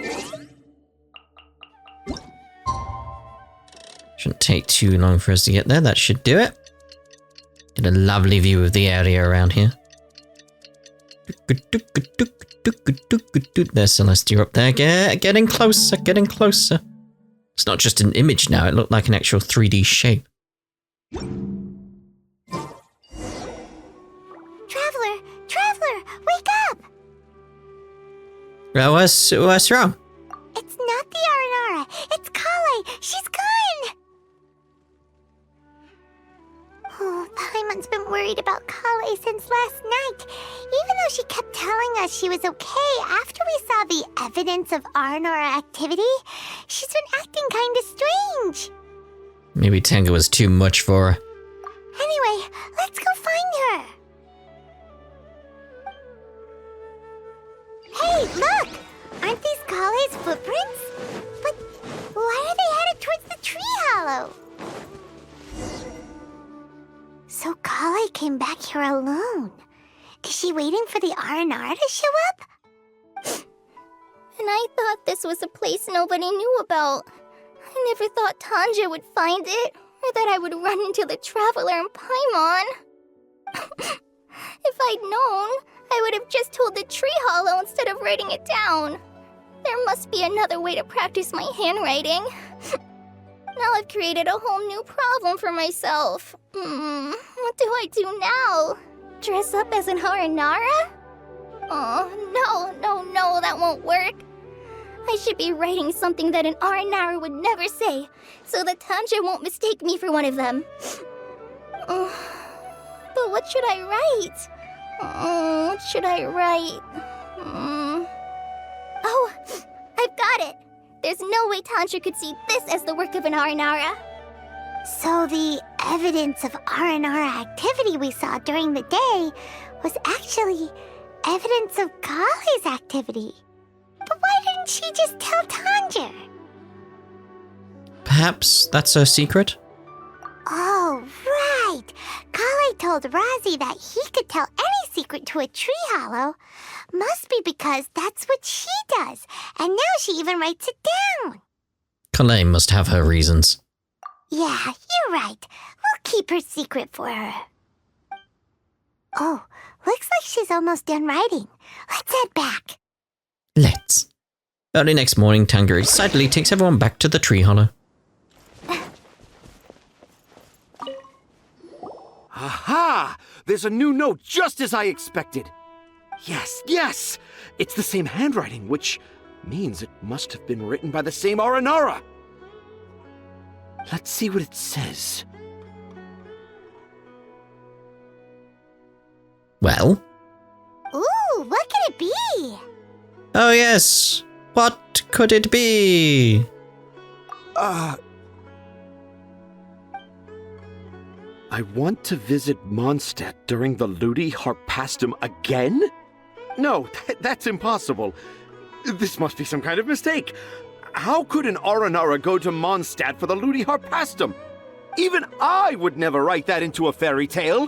A: Shouldn't take too long for us to get there, that should do it. Get a lovely view of the area around here. There's Celestia up there, getting closer, getting closer. It's not just an image now, it looked like an actual 3D shape.
F: Traveler, wake up!
A: Well, what's wrong?
F: It's not the Aranara, it's Kale! She's gone! Oh, Paimon's been worried about Kale since last night. Even though she kept telling us she was okay after we saw the evidence of Arnora activity, she's been acting kinda strange.
A: Maybe Tenga was too much for her.
F: Anyway, let's go find her. Hey, look! Aren't these Kale's footprints? But why are they headed towards the tree hollow? So Kale came back here alone. Is she waiting for the Arnara to show up?
D: And I thought this was a place nobody knew about. I never thought Tanja would find it, or that I would run into the Traveler and Paimon. If I'd known, I would have just told the tree hollow instead of writing it down. There must be another way to practice my handwriting. Now I've created a whole new problem for myself. What do I do now? Dress up as an Haranara? Oh, no, that won't work. I should be writing something that an Aranara would never say, so that Tanja won't mistake me for one of them. But what should I write? What should I write? Oh, I've got it! There's no way Tanja could see this as the work of an Aranara.
F: So the evidence of Aranara activity we saw during the day was actually evidence of Kale's activity. But why didn't she just tell Tanja?
A: Perhaps that's her secret?
F: Oh, right! Kale told Razi that he could tell any secret to a tree hollow. Must be because that's what she does, and now she even writes it down.
A: Kale must have her reasons.
F: Yeah, you're right. We'll keep her secret for her. Oh, looks like she's almost done writing. Let's head back.
A: Let's. Early next morning, Tanga excitedly takes everyone back to the tree hollow.
M: Aha! There's a new note just as I expected. Yes! It's the same handwriting, which means it must have been written by the same Aranara. Let's see what it says.
A: Well?
F: Ooh, what could it be?
A: Oh yes! What could it be?
M: I want to visit Mondstadt during the Ludi Harpastum again? No, that's impossible. This must be some kind of mistake. How could an Aranara go to Mondstadt for the Ludi Harpastum? Even I would never write that into a fairy tale.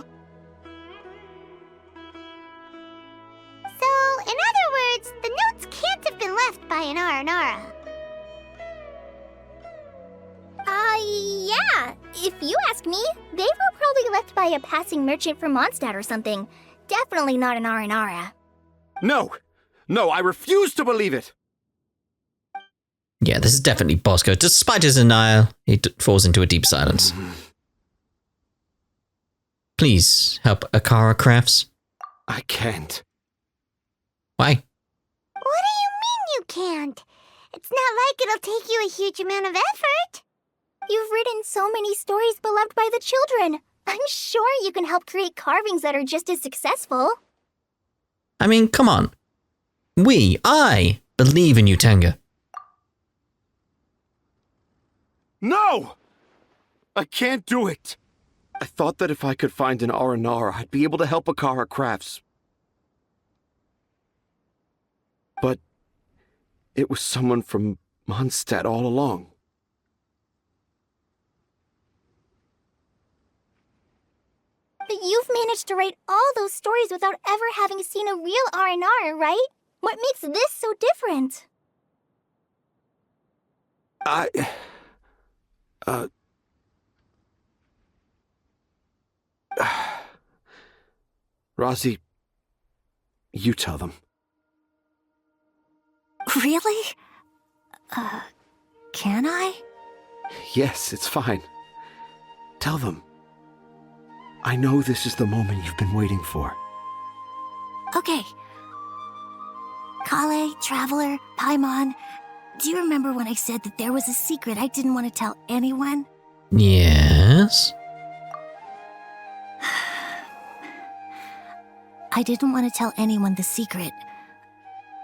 F: So, in other words, the notes can't have been left by an Aranara.
D: Yeah. If you ask me, they were probably left by a passing merchant from Mondstadt or something. Definitely not an Aranara.
M: No, I refuse to believe it.
A: Yeah, this is definitely Bosco. Despite his denial, he falls into a deep silence. Please help Akara Crafts.
M: I can't.
A: Why?
F: What do you mean you can't? It's not like it'll take you a huge amount of effort.
D: You've written so many stories beloved by the children. I'm sure you can help create carvings that are just as successful.
A: I mean, come on. I believe in you, Tanga.
M: No! I can't do it. I thought that if I could find an Aranara, I'd be able to help Akara Crafts. But it was someone from Mondstadt all along.
D: But you've managed to write all those stories without ever having seen a real Aranara, right? What makes this so different?
M: Razi, you tell them.
I: Really? Can I?
M: Yes, it's fine. Tell them. I know this is the moment you've been waiting for.
I: Okay. Kale, Traveler, Paimon, do you remember when I said that there was a secret I didn't want to tell anyone?
A: Yes?
D: I didn't want to tell anyone the secret,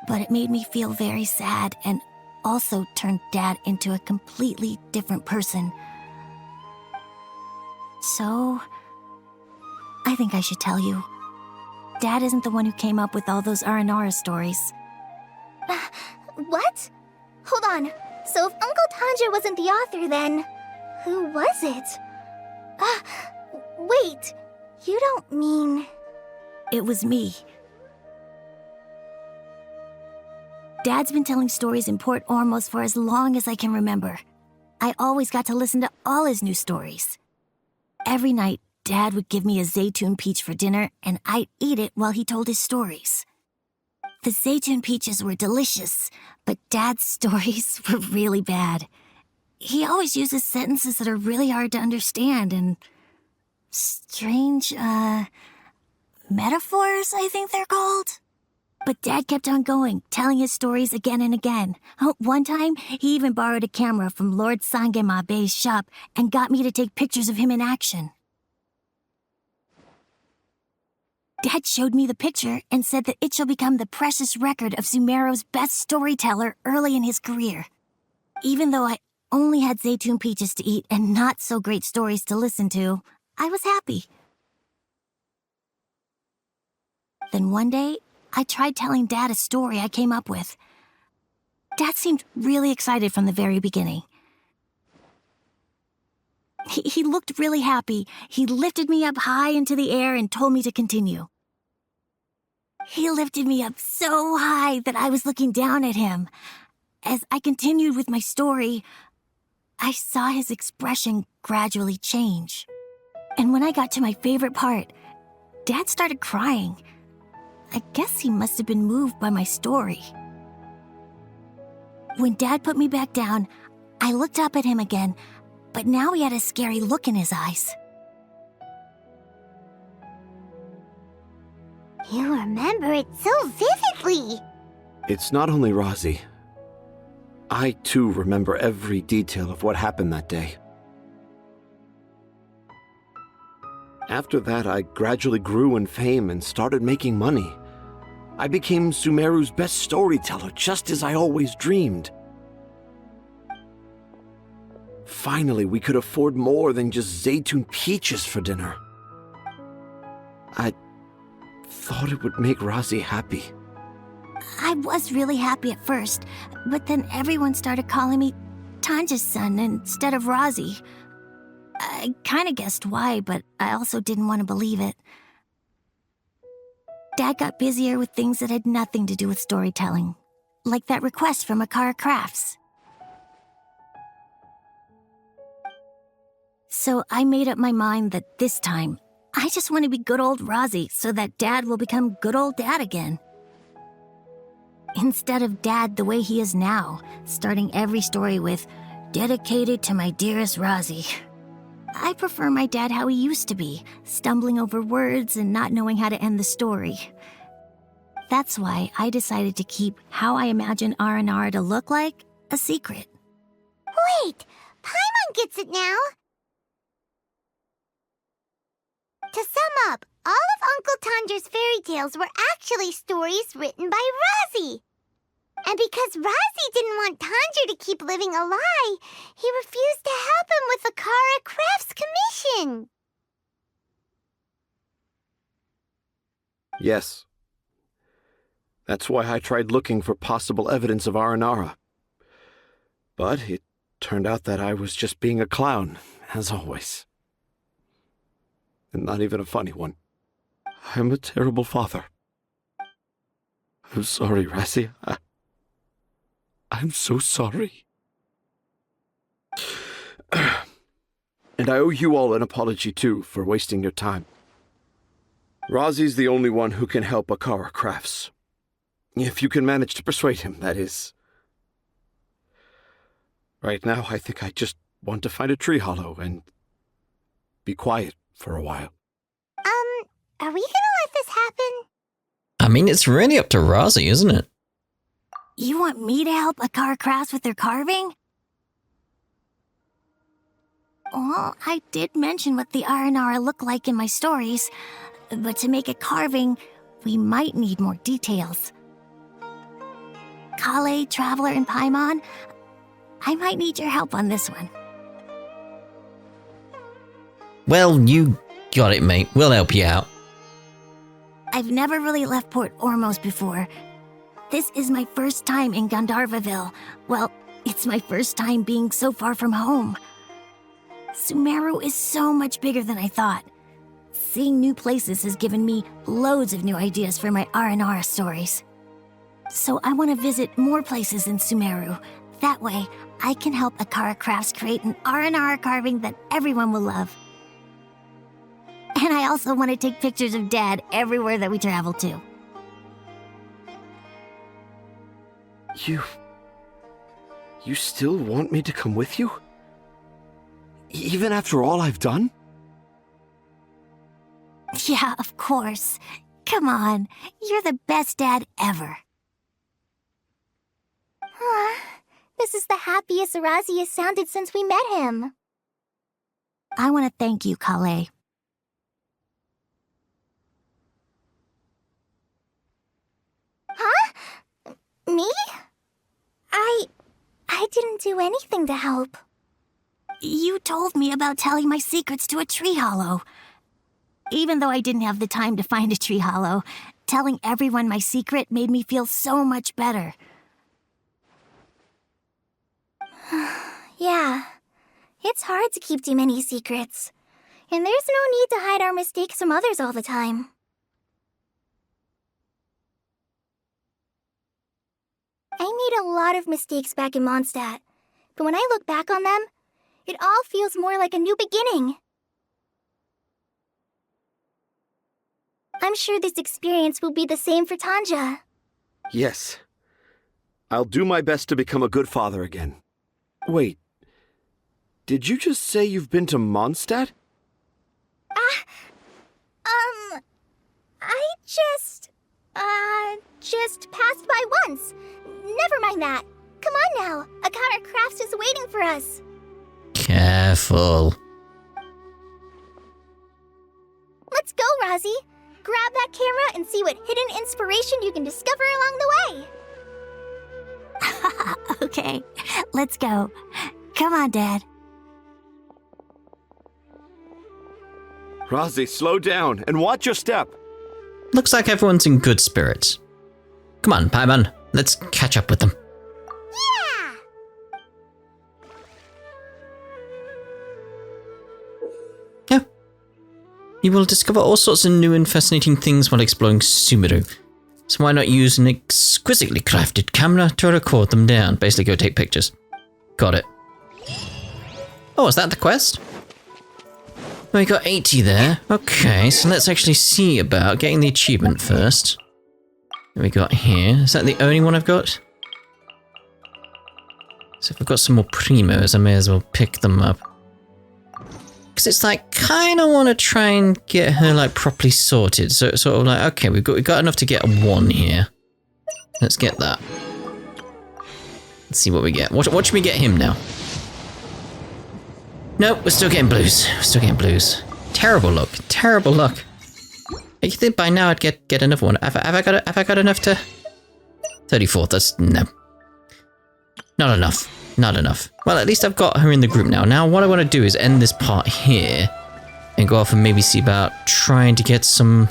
D: but it made me feel very sad and also turned Dad into a completely different person. So, I think I should tell you. Dad isn't the one who came up with all those Aranara stories.
F: What? Hold on. So if Uncle Tanja wasn't the author, then who was it? Wait. You don't mean...
D: It was me. Dad's been telling stories in Port Ormos for as long as I can remember. I always got to listen to all his new stories. Every night, Dad would give me a Zaytun peach for dinner, and I'd eat it while he told his stories. The Zaytun peaches were delicious, but Dad's stories were really bad. He always uses sentences that are really hard to understand and strange, metaphors, I think they're called. But Dad kept on going, telling his stories again and again. One time, he even borrowed a camera from Lord Sangema Bey's shop and got me to take pictures of him in action. Dad showed me the picture and said that it shall become the precious record of Sumeru's best storyteller early in his career. Even though I only had Zaytun peaches to eat and not so great stories to listen to, I was happy. Then one day, I tried telling Dad a story I came up with. Dad seemed really excited from the very beginning. He looked really happy. He lifted me up high into the air and told me to continue. He lifted me up so high that I was looking down at him. As I continued with my story, I saw his expression gradually change. And when I got to my favorite part, Dad started crying. I guess he must have been moved by my story. When Dad put me back down, I looked up at him again, but now he had a scary look in his eyes.
F: You remember it so vividly.
M: It's not only Razi. I too remember every detail of what happened that day. After that, I gradually grew in fame and started making money. I became Sumeru's best storyteller, just as I always dreamed. Finally, we could afford more than just Zaytun peaches for dinner. I thought it would make Razi happy.
D: I was really happy at first, but then everyone started calling me Tanja's son instead of Razi. I kind of guessed why, but I also didn't want to believe it. Dad got busier with things that had nothing to do with storytelling, like that request from Akara Crafts. So I made up my mind that this time, I just want to be good old Razi so that Dad will become good old Dad again. Instead of Dad the way he is now, starting every story with, "Dedicated to my dearest Razi." I prefer my dad how he used to be, stumbling over words and not knowing how to end the story. That's why I decided to keep how I imagine Aranara to look like a secret.
F: Wait, Paimon gets it now. To sum up, all of Uncle Tanja's fairy tales were actually stories written by Razi. And because Razi didn't want Tanja to keep living a lie, he refused to help him with the Kara Crafts commission.
M: Yes. That's why I tried looking for possible evidence of Aranara. But it turned out that I was just being a clown, as always. And not even a funny one. I'm a terrible father. I'm sorry, Razi. I'm so sorry. And I owe you all an apology, too, for wasting your time. Razi's the only one who can help Akara Crafts. If you can manage to persuade him, that is. Right now, I think I just want to find a tree hollow and be quiet for a while.
F: Are we gonna let this happen?
A: I mean, it's really up to Razi, isn't it?
D: You want me to help Akara Crafts with their carving? Well, I did mention what the Aranara look like in my stories, but to make a carving,
F: we might need more details. Kale, Traveler, and Paimon, I might need your help on this one.
A: Well, you got it, mate. We'll help you out.
F: I've never really left Port Ormos before. This is my first time in Gandharvaville. Well, it's my first time being so far from home. Sumeru is so much bigger than I thought. Seeing new places has given me loads of new ideas for my R&R stories. So I want to visit more places in Sumeru. That way, I can help Akara Crafts create an R&R carving that everyone will love. And I also want to take pictures of Dad everywhere that we travel to.
M: You still want me to come with you? Even after all I've done?
F: Yeah, of course. Come on, you're the best dad ever.
D: This is the happiest Arazi has sounded since we met him.
F: I want to thank you, Kale.
D: Huh? Me? I didn't do anything to help.
F: You told me about telling my secrets to a tree hollow. Even though I didn't have the time to find a tree hollow, telling everyone my secret made me feel so much better.
D: Yeah, it's hard to keep too many secrets. And there's no need to hide our mistakes from others all the time. I made a lot of mistakes back in Mondstadt, but when I look back on them, it all feels more like a new beginning. I'm sure this experience will be the same for Tanja.
M: Yes. I'll do my best to become a good father again. Wait. Did you just say you've been to Mondstadt?
D: I just passed by once. Never mind that. Come on now. Akara Crafts is waiting for us.
A: Careful.
D: Let's go, Razi. Grab that camera and see what hidden inspiration you can discover along the way.
F: Okay, let's go. Come on, Dad.
M: Razi, slow down and watch your step.
A: Looks like everyone's in good spirits. Come on, Paimon. Let's catch up with them.
D: Yeah!
A: Yeah. You will discover all sorts of new and fascinating things while exploring Sumeru. So why not use an exquisitely crafted camera to record them down? Basically go take pictures. Got it. Oh, is that the quest? We got 80 there. Okay, so let's actually see about getting the achievement first. What we got here. Is that the only one I've got? So if I've got some more primos, I may as well pick them up. Because it's like, kind of want to try and get her like properly sorted. So it's sort of like, okay, we've got enough to get a 1 here. Let's get that. Let's see what we get. What should we get him now? Nope, we're still getting blues. We're still getting blues. Terrible luck. Terrible luck. You think by now I'd get another one. Have I got enough to... 34th, that's... no. Not enough. Not enough. Well, at least I've got her in the group now. Now, what I want to do is end this part here and go off and maybe see about trying to get some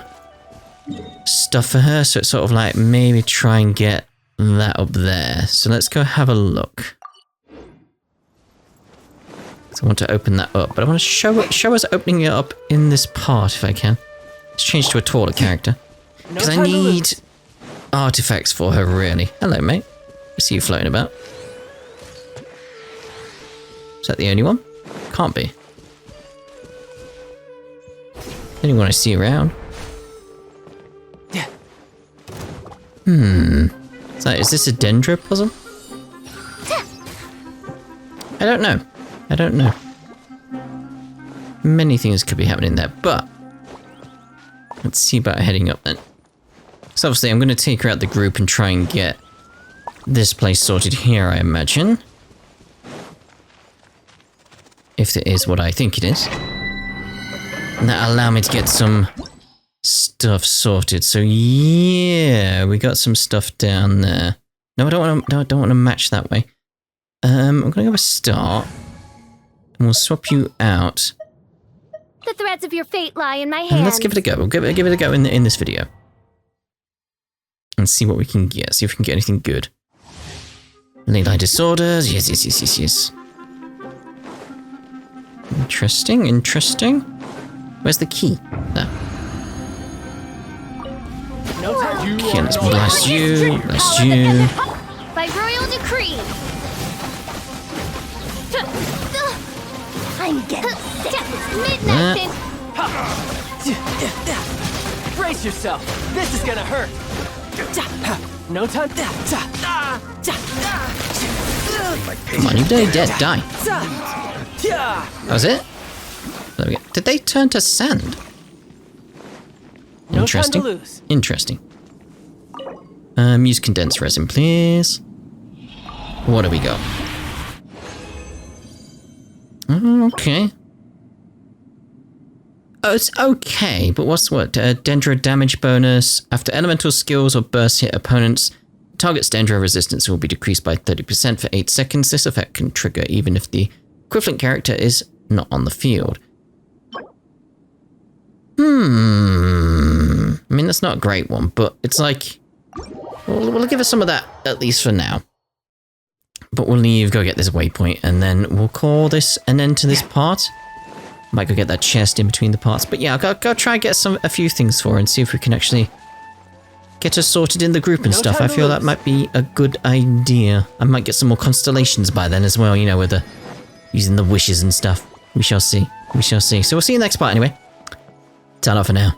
A: stuff for her. So it's sort of like maybe try and get that up there. So let's go have a look. So I want to open that up, but I want to show us opening it up in this part if I can. Let's change to a taller character. Because I need artifacts for her, really. Hello, mate. I see you floating about. Is that the only one? Can't be. Only one I see around. So is this a Dendro puzzle? I don't know. I don't know. Many things could be happening there, but let's see about heading up then. So obviously I'm going to take her out the group and try and get this place sorted here, I imagine. If it is what I think it is. And that'll allow me to get some stuff stuff sorted. So yeah, we got some stuff down there. No, I don't want to match that way. I'm gonna go with start, and we'll swap you out.
F: The threads of your fate lie in my hands.
A: And let's give it a go. We'll give it a go in this video, and see what we can get. See if we can get anything good. Ley disorders. Yes. Interesting. Where's the key? There. Okay, let's blast you.
F: By royal decree. I'm getting sick. Midnight.
K: Brace yourself. This is gonna hurt. No time.
A: Come on, you dead. Die. That was it? There we go. Did they turn to sand? Interesting. Interesting. Use condensed resin, please. What do we got? Okay. Oh, it's okay, but what's what? Dendro damage bonus. After elemental skills or bursts hit opponents, target's Dendro resistance will be decreased by 30% for 8 seconds. This effect can trigger even if the equivalent character is not on the field. I mean, that's not a great one, but it's like... We'll give us some of that, at least for now. But we'll leave, go get this waypoint, and then we'll call this an end to this part. Might go get that chest in between the parts. But yeah, I'll go try and get a few things for her and see if we can actually get her sorted in the group and stuff. I feel that might be a good idea. I might get some more constellations by then as well, you know, with the using the wishes and stuff. We shall see. So we'll see you next part anyway. Ta-ra for now.